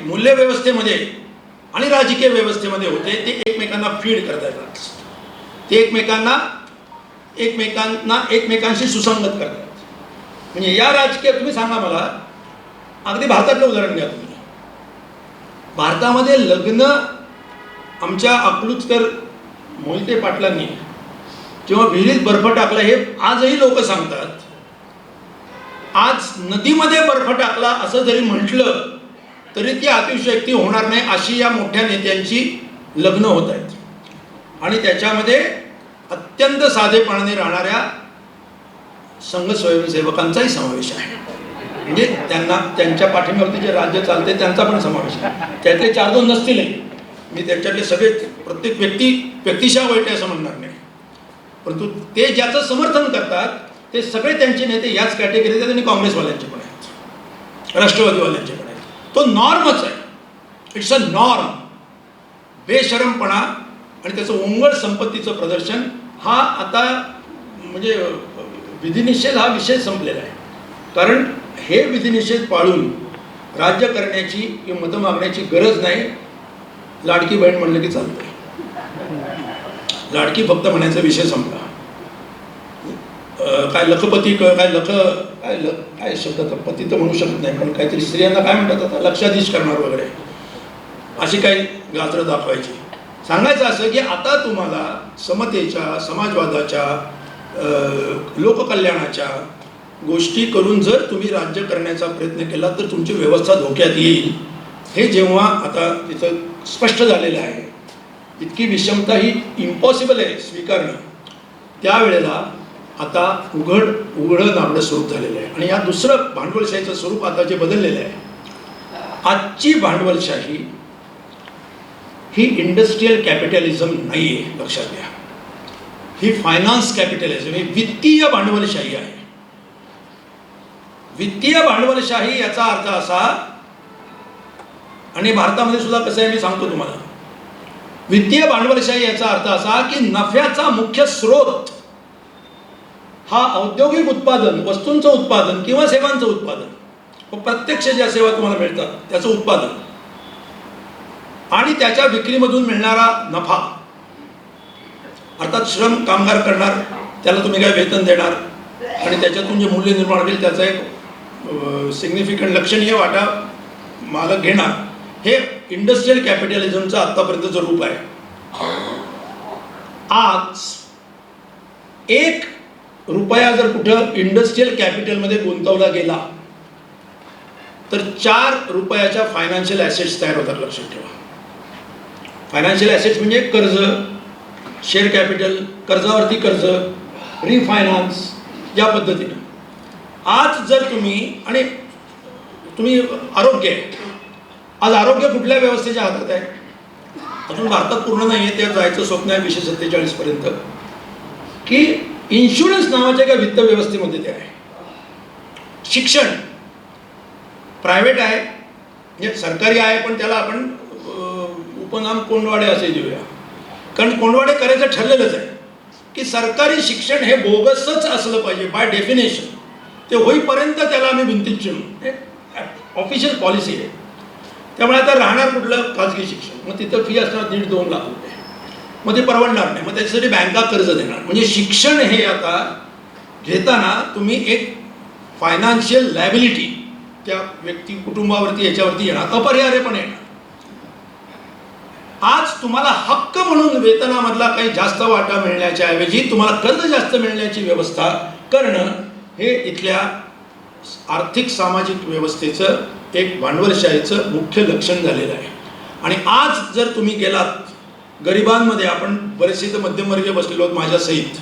S2: मूल्य व्यवस्थेमध्ये आणि राजकीय व्यवस्थेमध्ये होते, ते एकमेकांना फीड करता येतात, ते एकमेकांशी सुसंगत करतात. म्हणजे या राजकीय, तुम्ही सांगा मला, अगदी भारतातलं उदाहरण घ्या तुम्ही. भारतामध्ये लग्न आमच्या अकलूजकर मोहिते पाटलांनी जेव्हा विहिरीत बर्फ टाकला हे आजही लोक सांगतात. आज नदीमध्ये बर्फ टाकला असं जरी म्हटलं तरी ती अतिशयोक्ती होणार नाही, अशी या मोठ्या नेत्यांची लग्न होत आहेत. आणि त्याच्यामध्ये अत्यंत साधेपणाने राहणाऱ्या संघ स्वयंसेवकांचाही समावेश आहे. म्हणजे त्यांना त्यांच्या पाठीमागचे जे राज्य चालते त्यांचा पण समावेश आहे. त्यातले 4-2 नसतीलही, मी त्यांच्यातले सगळे प्रत्येक व्यक्तिशः वाईट आहे असं म्हणणार नाही, परंतु ते ज्याचं समर्थन करतात ते सगळे त्यांचे नेते याच कॅटेगरीत आहेत आणि काँग्रेसवाल्यांचे पण आहेत, राष्ट्रवादीवाल्यांचे पण आहेत. तो नॉर्मच आहे, इट्स अ नॉर्म. बेशरमपणा आणि त्याचं ओंगळ संपत्तीचं प्रदर्शन हा आता म्हणजे विधिनिषेध हा विषय संपलेला आहे. कारण हे विधिनिषेध पाळून राज्य करण्याची किंवा मतं मागण्याची गरज नाही. लाडकी बहीण म्हणलं की चालतंय, लाडकी फक्त म्हणायचा विषय संपला. काय लखपती, काय शब्द पती तर म्हणू शकत नाही, पण काहीतरी स्त्रियांना काय म्हणतात आता, लक्षाधीश करणार वगैरे अशी काही गात्रं दाखवायची. सांगायचं असं की आता तुम्हाला समतेच्या, समाजवादाच्या, लोककल्याणाच्या गोष्टी करून जर तुम्ही राज्य करण्याचा प्रयत्न केला तर तुमची व्यवस्था धोक्यात येईल. हे जेव्हा आता तिथं स्पष्ट झालेलं आहे, इतकी विषमता ही इम्पॉसिबल आहे स्वीकारणं, त्यावेळेला आता उघडं नाबडं स्वरूप झालेलं आहे. आणि या दुसरं भांडवलशाहीचं स्वरूप आता जे बदललेलं आहे, आजची भांडवलशाही ही इंडस्ट्रियल कॅपिटलिझम नाही आहे, लक्षात घ्या. ही फायनान्स कॅपिटलिझम, ही वित्तीय भांडवलशाही आहे. वित्तीय भांडवलशाही याचा अर्थ असा, आणि भारतामध्ये सुद्धा कसं आहे मी सांगतो तुम्हाला, वित्तीय भांडवलशाही याचा अर्थ असा की नफ्याचा मुख्य स्रोत हा औद्योगिक उत्पादन, वस्तूंचं उत्पादन किंवा सेवांचं उत्पादन, प्रत्यक्ष ज्या सेवा तुम्हाला मिळतात त्याचं उत्पादन आणि त्याच्या विक्रीमधून मिळणारा नफा. अर्थात श्रम कामगार करणार, त्याला तुम्ही काय वेतन देणार आणि त्याच्यातून जे मूल्य निर्माण होईल त्याचा एक सिग्निफिकंट लक्षणीय वाटा मालक घेणार, हे इंडस्ट्रियल कॅपिटलिझमचं आत्तापर्यंतचं रूप आहे. आज 1 रुपया जर कुठं इंडस्ट्रियल कॅपिटलमध्ये गुंतवला गेला तर 4 रुपयाच्या फायनान्शियल ॲसेट्स तयार होतात, लक्षात ठेवा. फायनान्शियल ॲसेट्स म्हणजे कर्ज, शेअर कॅपिटल, कर्जावरती कर्ज, रिफायनान्स या पद्धतीनं. आज जर तुम्ही आरोग्य आहे, आज आरोग्य कुठल्या व्यवस्थेच्या हातात आहे? अजून भारतात पूर्ण नाही आहे, त्या जायचं स्वप्न आहे 2047 पर्यंत, की इन्शुरन्स नावाच्या एका वित्त व्यवस्थेमध्ये ते आहे. शिक्षण प्रायव्हेट आहे, म्हणजे सरकारी आहे, पण त्याला आपण उपनाम कोंडवाडे असे देऊया, कारण कोंडवाडे करायचं ठरलेलंच आहे की सरकारी शिक्षण हे बोगसच असलं पाहिजे बाय डेफिनेशन. ते होईपर्यंत त्याला आम्ही भिंतीत चिणू, ऑफिशियल पॉलिसी आहे. त्यामुळे आता राहणार कुठलं खाजगी शिक्षण, मग तिथं फी असणार 1.5-2 लाख रुपये, मग ते परवडणार नाही, मग त्याच्यासाठी बँका कर्ज देणार. म्हणजे शिक्षण हे आता घेताना तुम्ही एक फायनान्शियल लायबिलिटी त्या व्यक्ती कुटुंबावरती याच्यावरती येणार, अपरिहार्यपणे येणार. आज तुम्हाला हक्क म्हणून वेतनामधला काही जास्त वाटा मिळण्याच्या ऐवजी तुम्हाला कर्ज जास्त मिळण्याची व्यवस्था करणं हे इथल्या आर्थिक सामाजिक व्यवस्थेचं एक भांडवलशाहीचं मुख्य लक्षण झालेलं आहे. आणि आज जर तुम्ही गेलात गरिबांमध्ये, आपण बरेचसे तर मध्यमवर्गीय बसलेलो आहोत माझ्यासहित,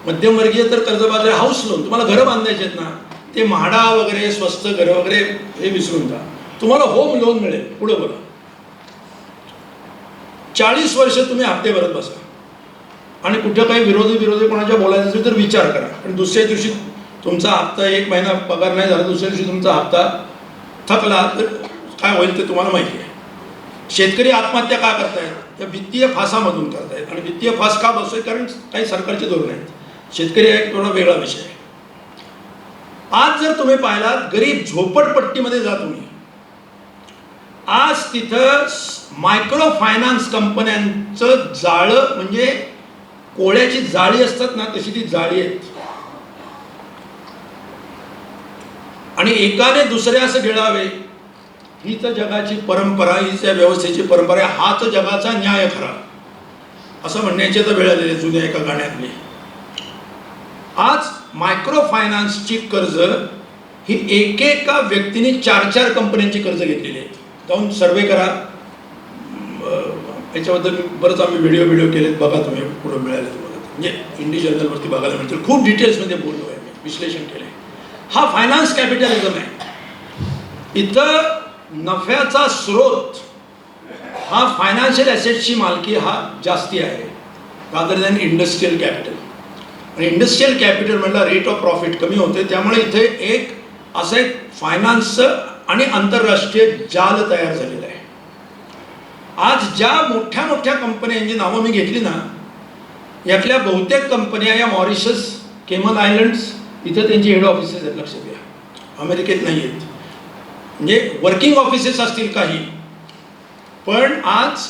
S2: मध्यमवर्गीय तर कर्जबाजारी, हाऊस लोन, तुम्हाला घरं बांधायचे आहेत ना, ते म्हाडा वगैरे स्वस्त घरं वगैरे हे विसरून जा, तुम्हाला होम लोन मिळेल. पुढं बघा, 40 वर्ष तुम्ही हप्ते भरत बसा आणि कुठं काही विरोधी कोणाच्या बोलायचं असेल तर विचार करा. आणि दुसऱ्या दिवशी तुमचा हप्ता, 1 महिना पगार नाही झाला, दुसऱ्या दिवशी तुमचा हप्ता थकला तर काय होईल ते तुम्हाला माहिती आहे. शेतकरी आत्महत्या का करतायत? त्या वित्तीय फासामधून करतायत. आणि वित्तीय फास का बसतोय? कारण काही सरकारचे धोरण आहेत. शेतकरी हा एक थोडा वेगळा विषय आहे. आज जर तुम्ही पाहिलात, गरीब झोपडपट्टीमध्ये जा तुम्ही, आज तिथं मायक्रो फायनान्स कंपन्यांचं जाळं, म्हणजे कोळ्याची जाळी असतात ना, तशी ती जाळी आहेत. आणि एकाने दुसरे असं गिळावे, ही तर जगाची परंपरा, हीच या व्यवस्थेची परंपरा आहे, हाच जगाचा न्याय खरा, असं म्हणण्याची तर वेळ आलेली जुन्या एका गाण्यातली. आज मायक्रो फायनान्सची कर्ज ही एकेका व्यक्तीने 4-4 कंपन्यांची कर्ज घेतलेली आहेत. जाऊन सर्वे करा, याच्याबद्दल बरंच आम्ही व्हिडिओ केलेत, बघा तुम्ही, पुढं मिळाले तुम्हाला, म्हणजे इंडी जर्नलवरती बघायला मिळतील. खूप डिटेल्समध्ये बोललो आहे, विश्लेषण केलं आहे. हा फायनान्स कॅपिटलिझम आहे. इथं नफ्याचा स्रोत हा फायनान्शियल ॲसेटची मालकी हा जास्ती आहे रादर दॅन इंडस्ट्रियल कॅपिटल. आणि इंडस्ट्रियल कॅपिटल म्हणला रेट ऑफ प्रॉफिट कमी होते. त्यामुळे इथे एक असं एक फायनान्सचं आणि आंतरराष्ट्रीय जाल तयार झालेलं आहे. आज ज्या मोठ्या मोठ्या कंपन्या यांची नावं मी घेतली ना, यातल्या बहुतेक कंपन्या या मॉरिशस, केमन आयलंड्स, इथं त्यांची हेड ऑफिसेस आहेत. लक्ष द्या, अमेरिकेत नाही आहेत. म्हणजे वर्किंग ऑफिसेस असतील काही, पण आज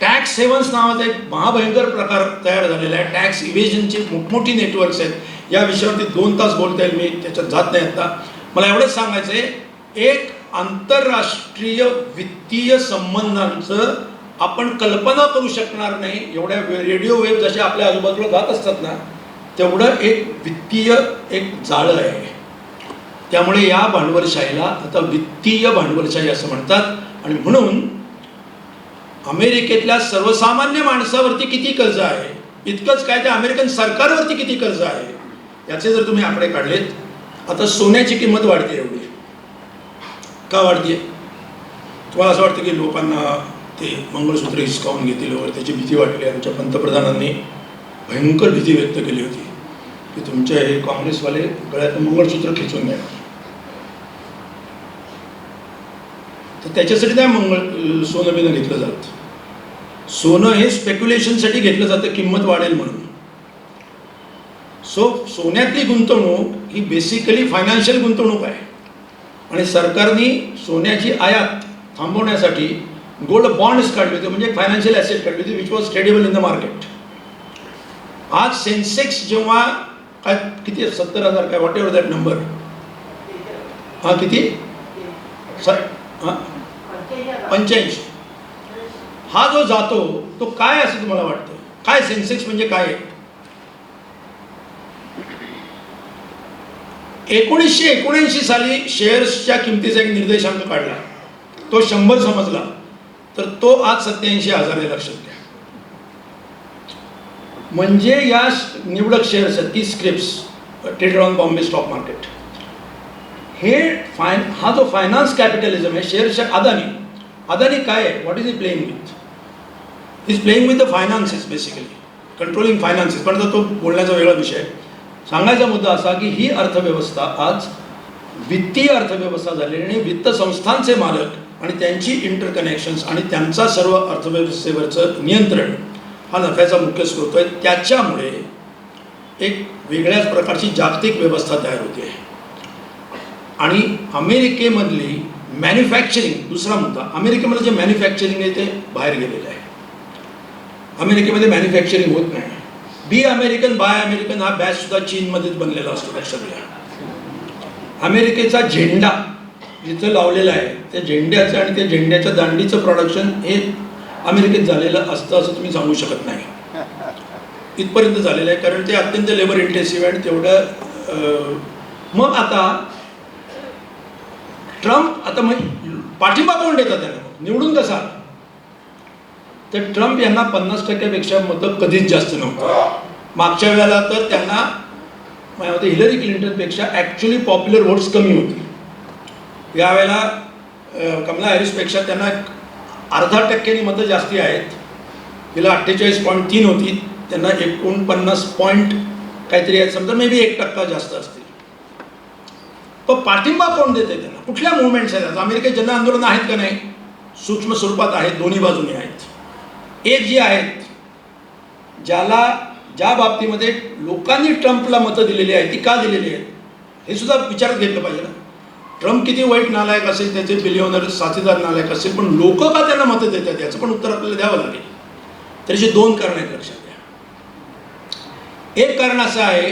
S2: टॅक्स हेवन्स नावाचा एक महाभयंकर प्रकार तयार झालेला आहे. टॅक्स इव्हेजनचे मोठमोठी नेटवर्क्स आहेत. या विषयावरती 2 तास बोलता येईल, मी त्याच्यात जात नाही आता. मला एवढंच सांगायचं आहे, एक आंतरराष्ट्रीय वित्तीय संबंधांचं आपण कल्पना करू शकणार नाही एवढ्या रेडिओ वेव्ह जशा आपल्या आजूबाजूला जात असतात ना, तेवढं एक वित्तीय एक जाळं आहे. त्यामुळे या भांडवलशाहीला आता वित्तीय भांडवलशाही असं म्हणतात. आणि म्हणून अमेरिकेतल्या सर्वसामान्य माणसावरती किती कर्ज आहे, इतकंच काय त्या अमेरिकन सरकारवरती किती कर्ज आहे, याचे जर तुम्ही आकडे काढलेत. आता सोन्याची किंमत वाढते. एवढी का वाढते? तुम्हाला असं वाटतं की लोकांना ते मंगळसूत्र हिसकावून घेतील वगैरे, त्याची भीती वाटली. आमच्या पंतप्रधानांनी भयंकर भीती व्यक्त केली होती की तुमच्या हे काँग्रेसवाले गळ्यातून मंगळसूत्र खिचून घ्या. तर त्याच्यासाठी त्या सोनं बिनं घेतलं जातं. सोनं हे स्पेक्युलेशनसाठी घेतलं जातं, किंमत वाढेल म्हणून. सोन्यातली गुंतवणूक ही बेसिकली फायनान्शियल गुंतवणूक आहे. आणि सरकारने सोन्याची आयात थांबवण्यासाठी गोल्ड बॉन्ड्स काढले होते, म्हणजे फायनान्शियल ॲसेट काढले होते, which was tradable in the market. आज सेन्सेक्स जेव्हा काय किती 70,000 काय वॉट एव्हर दॅट नंबर, हा किती सर, हां 85, हा जो जातो तो काय असं तुम्हाला वाटतं? काय सेन्सेक्स म्हणजे काय? 1979 साली शेअर्सच्या किमतीचा एक निर्देशांक काढला, तो 100 समजला, तर तो आज 87,000 आहे. लक्षात घ्या. म्हणजे या निवडक शेअर्स आहेत 30 Scripps traded on Bombay stock market, हे हा जो फायनान्स कॅपिटलिझम आहे शेअर्सच्या अदानी काय आहे, what is he playing with, is playing with the finances basically, controlling finances. पण तो बोलण्याचा वेगळा विषय आहे. सांगायचा मुद्दा असा की ही अर्थव्यवस्था आज वित्तीय अर्थव्यवस्था झालेली आणि वित्त संस्थांचे मालक आणि त्यांची इंटरकनेक्शन्स आणि त्यांचा सर्व अर्थव्यवस्थेवरचं नियंत्रण हा नफ्याचा मुख्य स्रोत आहे. त्याच्यामुळे एक वेगळ्याच प्रकारची जागतिक व्यवस्था तयार होते आहे. आणि अमेरिकेमधली मॅन्युफॅक्चरिंग, दुसरा मुद्दा, अमेरिकेमध्ये जे मॅन्युफॅक्चरिंग आहे ते बाहेर गेलेलं आहे. अमेरिकेमध्ये मॅन्युफॅक्चरिंग होत नाही. बी अमेरिकन बाय अमेरिकन हा बॅच सुद्धा चीनमध्येच बनलेला असतो, लक्षात घ्या. अमेरिकेचा झेंडा जिथं लावलेला आहे त्या झेंड्याचं आणि त्या झेंड्याच्या दांडीचं प्रोडक्शन हे अमेरिकेत झालेलं असतं असं तुम्ही सांगू शकत नाही. इथपर्यंत झालेलं आहे कारण ते अत्यंत लेबर इंटेन्सिव्ह आणि तेवढं. मग आता ट्रम्प आता मग पाठिंबा कोण देतात त्यांना, निवडून कसा, तर ट्रम्प यांना 50%पेक्षा मतं कधीच जास्त नव्हतं. मागच्या वेळेला तर त्यांना माझ्या मते हिलरी क्लिंटनपेक्षा ॲक्च्युली पॉप्युलर व्होट्स कमी होती. यावेळेला कमला हॅरिसपेक्षा त्यांना 0.5% मतं जास्ती आहेत. तिला 48.3 होती, त्यांना 49 पॉईंट काहीतरी आहेत, समजा मे बी 1% जास्त असतील. पण पाठिंबा कोण देते त्यांना, कुठल्या मुवमेंट्स आहेत. अमेरिकेत जन आंदोलन आहेत का नाही, सूक्ष्म स्वरूपात आहेत, दोन्ही बाजूने आहेत. एक जी आहेत ज्या बाबतीमध्ये लोकांनी ट्रम्पला मतं दिलेली आहेत ती का दिलेली आहेत हे सुद्धा विचारात घेतलं पाहिजे ना. ट्रम्प किती वाईट नालायक असेल, त्याचे बिलियनर साथीदार नालायक असेल, पण लोक का त्यांना मतं देतात याचं पण उत्तर आपल्याला द्यावं लागेल. त्याची 2 कारणं आहेत, लक्षात घ्या. एक कारण असं आहे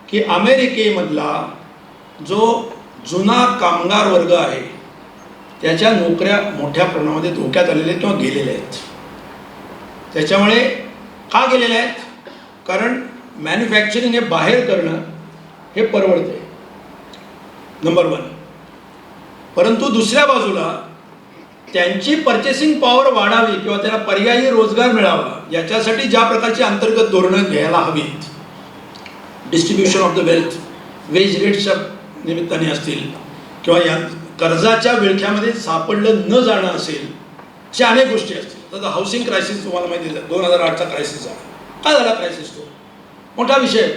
S2: की अमेरिकेमधला जो जुना कामगार वर्ग आहे त्याच्या नोकऱ्या मोठ्या प्रमाणामध्ये धोक्यात आलेल्या आहेत किंवा गेलेल्या आहेत. त्याच्यामुळे का गेलेले आहेत, कारण मॅन्युफॅक्चरिंग हे बाहेर करणं हे परवडते, नंबर 1. परंतु दुसऱ्या बाजूला त्यांची पर्चेसिंग पॉवर वाढावी किंवा त्याला पर्यायी रोजगार मिळावा याच्यासाठी ज्या प्रकारची अंतर्गत धोरणं घ्यायला हवीत, distribution of the wealth, wage रेट्सच्या निमित्ताने असतील किंवा या कर्जाच्या विळख्यामध्ये सापडलं न जाणं असेल, अशा अनेक गोष्टी असतील. तर हाऊसिंग क्रायसिस तुम्हाला माहिती आहे, 2008चा क्रायसिस झाला. काय झाला क्रायसिस, तो मोठा विषय आहे.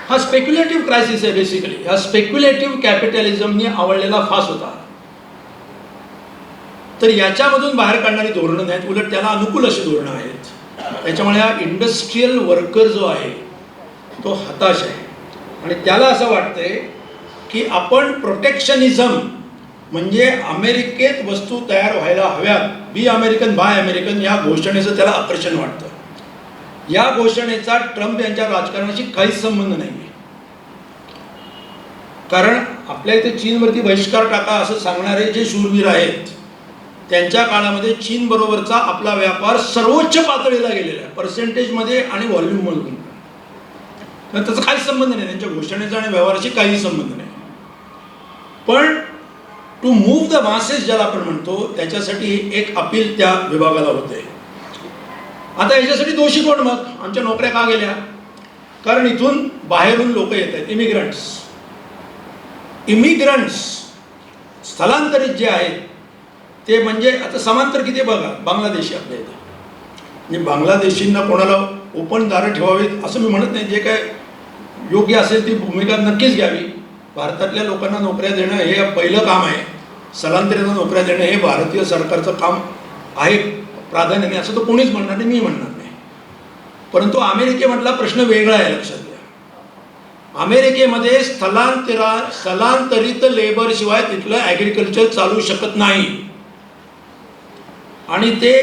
S2: हा स्पेक्युलेटिव्ह क्रायसिस आहे बेसिकली. हा स्पेक्युलेटिव्ह कॅपिटलिझमने आवडलेला फास होता. तर याच्यामधून बाहेर काढणारी धोरणं नाहीत, उलट त्याला अनुकूल अशी धोरणं आहेत. त्याच्यामुळे हा इंडस्ट्रीयल वर्कर जो आहे तो हताश आहे आणि त्याला असं वाटतंय की आपण प्रोटेक्शनिझम म्हणजे अमेरिकेत वस्तू तयार व्हायला हव्यात, बी अमेरिकन बाय अमेरिकन, या घोषणेचं त्याला आकर्षण वाटतं. या घोषणेचा ट्रम्प यांच्या राजकारणाशी काहीच संबंध नाही आहे. कारण आपल्या इथे चीनवरती बहिष्कार टाका असं सांगणारे जे शूरवीर आहेत त्यांच्या काळामध्ये चीनबरोबरचा आपला व्यापार सर्वोच्च पातळीला गेलेला आहे, पर्सेंटेजमध्ये आणि व्हॉल्यूममधून. तर त्याचा काहीच संबंध नाही, त्यांच्या घोषणेचा आणि व्यवहाराशी काहीही संबंध नाही. पण टू मूव्ह द मासेस ज्याला आपण म्हणतो त्याच्यासाठी एक अपील त्या विभागाला होते. आता याच्यासाठी दोषी कोण, मग आमच्या नोकऱ्या का गेल्या, कारण इथून बाहेरून लोक येत आहेत, इमिग्रंट्स स्थलांतरित जे आहेत ते म्हणजे आता समांतर किती बघा, बांगलादेशी आपल्या इथं. म्हणजे बांगलादेशींना कोणाला ओपन दारं ठेवावीत असं मी म्हणत नाही, जे काय योग्य असेल ती भूमिका नक्कीच घ्यावी. भारतातल्या लोकांना नोकऱ्या देणं हे पहिलं काम आहे. स्थलांतरितांना नोकऱ्या देणं हे भारतीय सरकारचं काम आहे प्राधान्याने, असं तर कोणीच म्हणणार नाही, मी म्हणणार नाही. परंतु अमेरिकेमधला प्रश्न वेगळा आहे, लक्षात घ्या. अमेरिकेमध्ये स्थलांतरित लेबर शिवाय तिथलं ॲग्रिकल्चर चालू शकत नाही आणि ते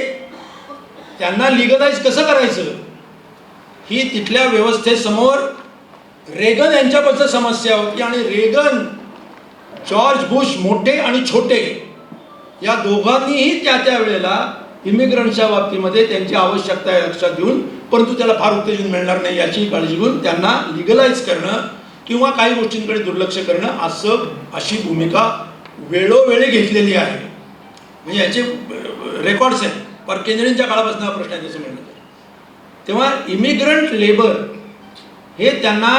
S2: त्यांना लिगलाइज कसं करायचं ही तिथल्या व्यवस्थेसमोर रेगन यांच्यापासून समस्या होती. आणि रेगन, जॉर्ज बुश मोठे आणि छोटे या दोघांनीही त्या वेळेला इमिग्रंटच्या बाबतीमध्ये त्यांची आवश्यकता आहे लक्षात घेऊन, परंतु त्याला फार उत्तेजन मिळणार नाही याची काळजी घेऊन त्यांना लिगलाइज करणं किंवा काही गोष्टींकडे दुर्लक्ष करणं अशी भूमिका वेळोवेळी घेतलेली आहे. म्हणजे याचे रेकॉर्ड्स आहेत. पर केंद्रींच्या काळापासून हा प्रश्न आहे तसं म्हणलं तर. तेव्हा इमिग्रंट लेबर हे त्यांना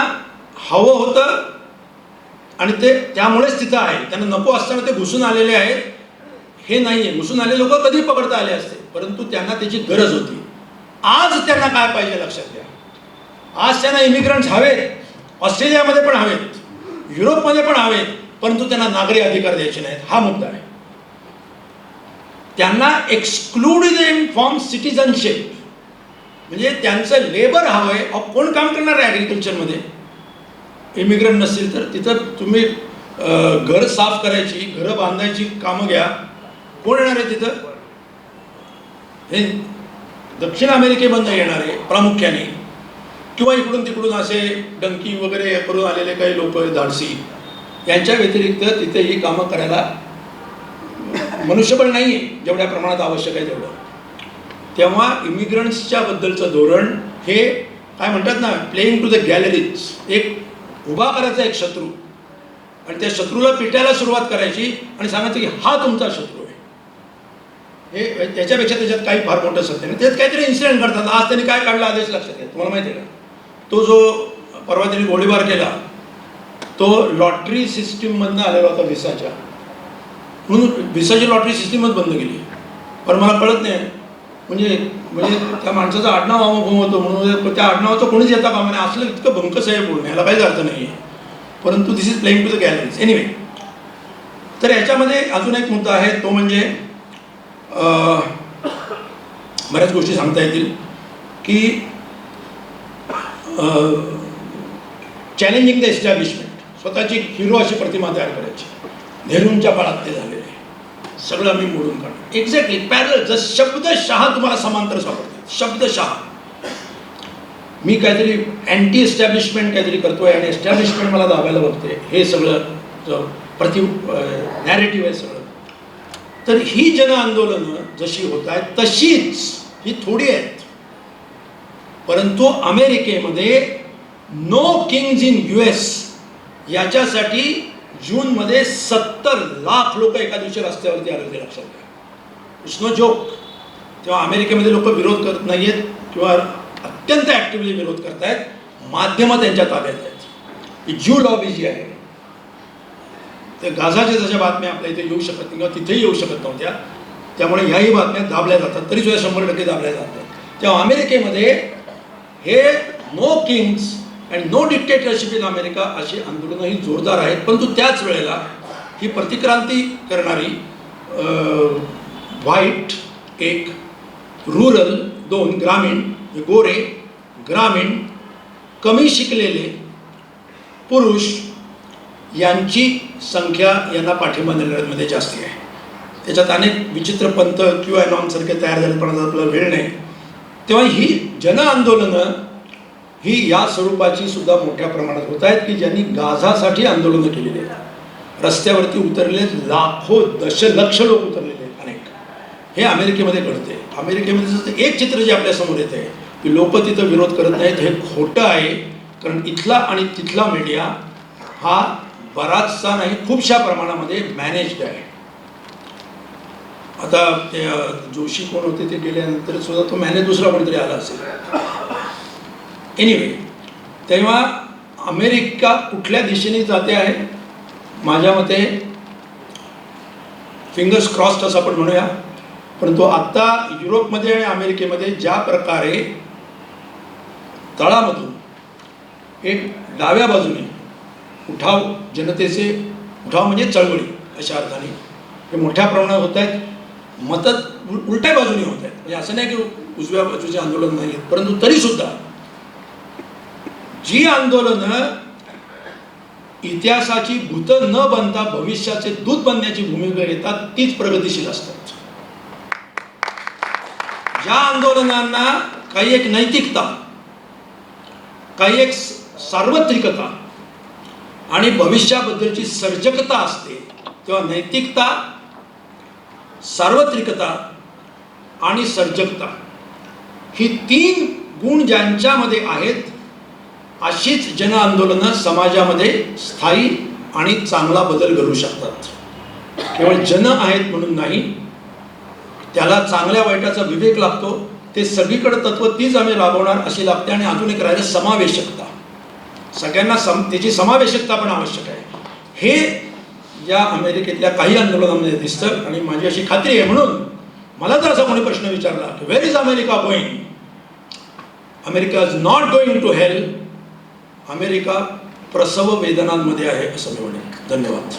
S2: हवं होतं आणि ते त्यामुळेच तिथं आहे. त्यांना नको असताना ते घुसून आलेले आहेत हे नाही आहे. घुसून आलेले लोक कधी पकडता आले असते, परंतु त्यांना त्याची गरज होती. आज त्यांना काय पाहिजे लक्षात घ्या. आज त्यांना इमिग्रंट्स हवेत, ऑस्ट्रेलियामध्ये पण हवेत, युरोपमध्ये पण हवेत, परंतु त्यांना नागरी अधिकार द्यायचे नाहीत. हा मुद्दा आहे. त्यांना एक्सक्लूड देम फ्रॉम सिटिझनशिप, म्हणजे त्यांचं लेबर हवं आहे. कोण काम करणार आहे ॲग्रिकल्चरमध्ये? इमिग्रंट नसतील तर तिथं तुम्ही घर साफ करायची, घरं बांधायची कामं घ्या, कोण येणार आहे तिथं? हे दक्षिण अमेरिकेमधून येणारे प्रामुख्याने, किंवा इकडून तिकडून असे डंकी वगैरे करून आलेले काही लोक धाडसी, यांच्या व्यतिरिक्त तिथे ही कामं करायला मनुष्यबळ नाही आहे जेवढ्या प्रमाणात आवश्यक आहे तेवढं. तेव्हा इमिग्रंट्सच्या बद्दलचं धोरण हे काय म्हणतात ना, प्लेइंग टू द गॅलरीज, एक उभा करायचा एक शत्रू आणि त्या शत्रूला पिटायला सुरुवात करायची आणि सांगायचं की हा तुमचा शत्रू आहे. हे त्याच्यापेक्षा त्याच्यात काही फार मोठं सत्य नाही. त्यात काहीतरी इन्सिडेंट घडतात. आज त्यांनी काय काढला आदेश लक्षात घ्या. तुम्हाला माहिती आहे का, तो जो परवा त्यांनी गोळीबार केला तो लॉटरी सिस्टीममधनं आलेला होता व्हिसाच्या, म्हणून व्हिसाची लॉटरी सिस्टीमच बंद केली. पण मला कळत नाही म्हणजे त्या माणसाचं आडनाव अमोघम होतं म्हणून त्या आडनावाचं कोणीच येता कामा नाही. असलं इतकं भंकस आहे बोलणं, याला काहीच अर्थ नाही आहे. परंतु this is playing to the galleries. Anyway, तर याच्यामध्ये अजून एक मुद्दा आहे, तो म्हणजे बऱ्याच गोष्टी सांगता येतील की चॅलेंजिंग द एस्टॅब्लिशमेंट, स्वतःची हिरो अशी प्रतिमा तयार करायची. नेहरूंच्या काळात ते झालेले आहे. सगळं आम्ही मोडून काढतो. एक्झॅक्टली पॅरल, जर शब्दशः तुम्हाला समांतर सापडते. शब्दशः मी काहीतरी अँटी एस्टॅब्लिशमेंट काहीतरी करतोय आणि एस्टॅब्लिशमेंट मला दाबायला बघते, हे सगळं नॅरेटिव्ह आहे सगळं. तर ही जन आंदोलनं जशी होत आहेत तशीच ही थोडी आहेत. परंतु अमेरिकेमध्ये नो किंग्ज इन US याच्यासाठी जूनमध्ये 70 लाख लोक एका दिवशी रस्त्यावरती आले होते. लक्षात घ्या, इट्स नो जोक. तेव्हा अमेरिकेमध्ये लोक विरोध करत नाही आहेत किंवा अत्यंत ॲक्टिव्हली विरोध करत आहेत. माध्यमं त्यांच्या ताब्यात आहेत. ही ज्यू लॉबी जी आहे, ते गाझाच्या जशा बातम्या आपल्या इथे येऊ शकत नाही किंवा तिथेही येऊ शकत नव्हत्या, त्यामुळे ह्याही बातम्या दाबल्या जातात, तरीसुद्धा 100% दाबल्या जातात. तेव्हा अमेरिकेमध्ये हे no kings and no dictatorship in America अशी आंदोलनं ही जोरदार आहेत. परंतु त्याच वेळेला ही प्रतिक्रांती करणारी व्हाईट 1, रुरल 2, ग्रामीण गोरे, ग्रामीण कमी शिकलेले पुरुष यांची संख्या यांना पाठिंबा देणाऱ्यांमध्ये जास्ती आहे. त्याच्यात अनेक विचित्र पंथ किंवा नॉनसारखे तयार झाले, पण आपल्याला वेळ नाही. तेव्हा ही जन आंदोलनं ही या स्वरूपाची सुद्धा मोठ्या प्रमाणात होत आहेत की ज्यांनी गाझासाठी आंदोलनं केलेली आहेत. रस्त्यावरती उतरलेले लाखो दशलक्ष लोक उतरलेले आहेत अनेक. हे अमेरिकेमध्ये घडते. अमेरिकेमध्ये एक चित्र जे आपल्यासमोर येत आहे की लोक तिथं विरोध करत नाहीत, हे खोटं आहे. कारण इथला आणि तिथला मीडिया हा बराचसा नाही, खूपशा प्रमाणामध्ये मॅनेज्ड आहे. आता ते जोशी कोण होते ते गेल्यानंतर सुद्धा तो मॅनेज दुसरा कोणीतरी आला असेल. एनिवे, तेव्हा अमेरिका कुठल्या दिशेने जाते आहे, माझ्या मते फिंगर्स क्रॉस्ड असं आपण म्हणूया. परंतु आत्ता युरोपमध्ये आणि अमेरिकेमध्ये ज्या प्रकारे तळामधून एक डाव्या बाजूने उठाव, जनतेचे उठाव म्हणजे चळवळी अशा अर्थाने हे मोठ्या प्रमाणात होत आहेत. मतं उलट्या बाजूने होत आहेत. म्हणजे असं नाही की उजव्या बाजूचे आंदोलन नाही आहेत, परंतु तरीसुद्धा जी आंदोलनं इतिहासाची भूत न बनता भविष्याचे दूत बनण्याची भूमिका घेतात तीच प्रगतिशील असतात. ज्या आंदोलनांना काही एक नैतिकता, काही एक सार्वत्रिकता आणि भविष्याबद्दलची सर्जकता असते, तेव्हा नैतिकता, सार्वत्रिकता आणि सर्जकता ही 3 गुण ज्यांच्यामध्ये आहेत अशीच जन आंदोलनं समाजामध्ये स्थायी आणि चांगला बदल घडू शकतात. केवळ जन आहेत म्हणून नाही, त्याला चांगल्या वाईटाचा विवेक लागतो, ते सगळीकडे तत्व तीच आम्ही राबवणार अशी लागते. आणि अजून एक राहिलं समावेशकता. सगळ्यांना त्याची समावेशकता पण आवश्यक आहे. हे या अमेरिकेतल्या काही आंदोलनामध्ये दिसतं. आणि माझी अशी खात्री आहे, म्हणून मला जर असा कोणी प्रश्न विचारला की where is America going, America is not going to hell. America प्रसव वेदनांमध्ये आहे असं मी म्हणेन. धन्यवाद.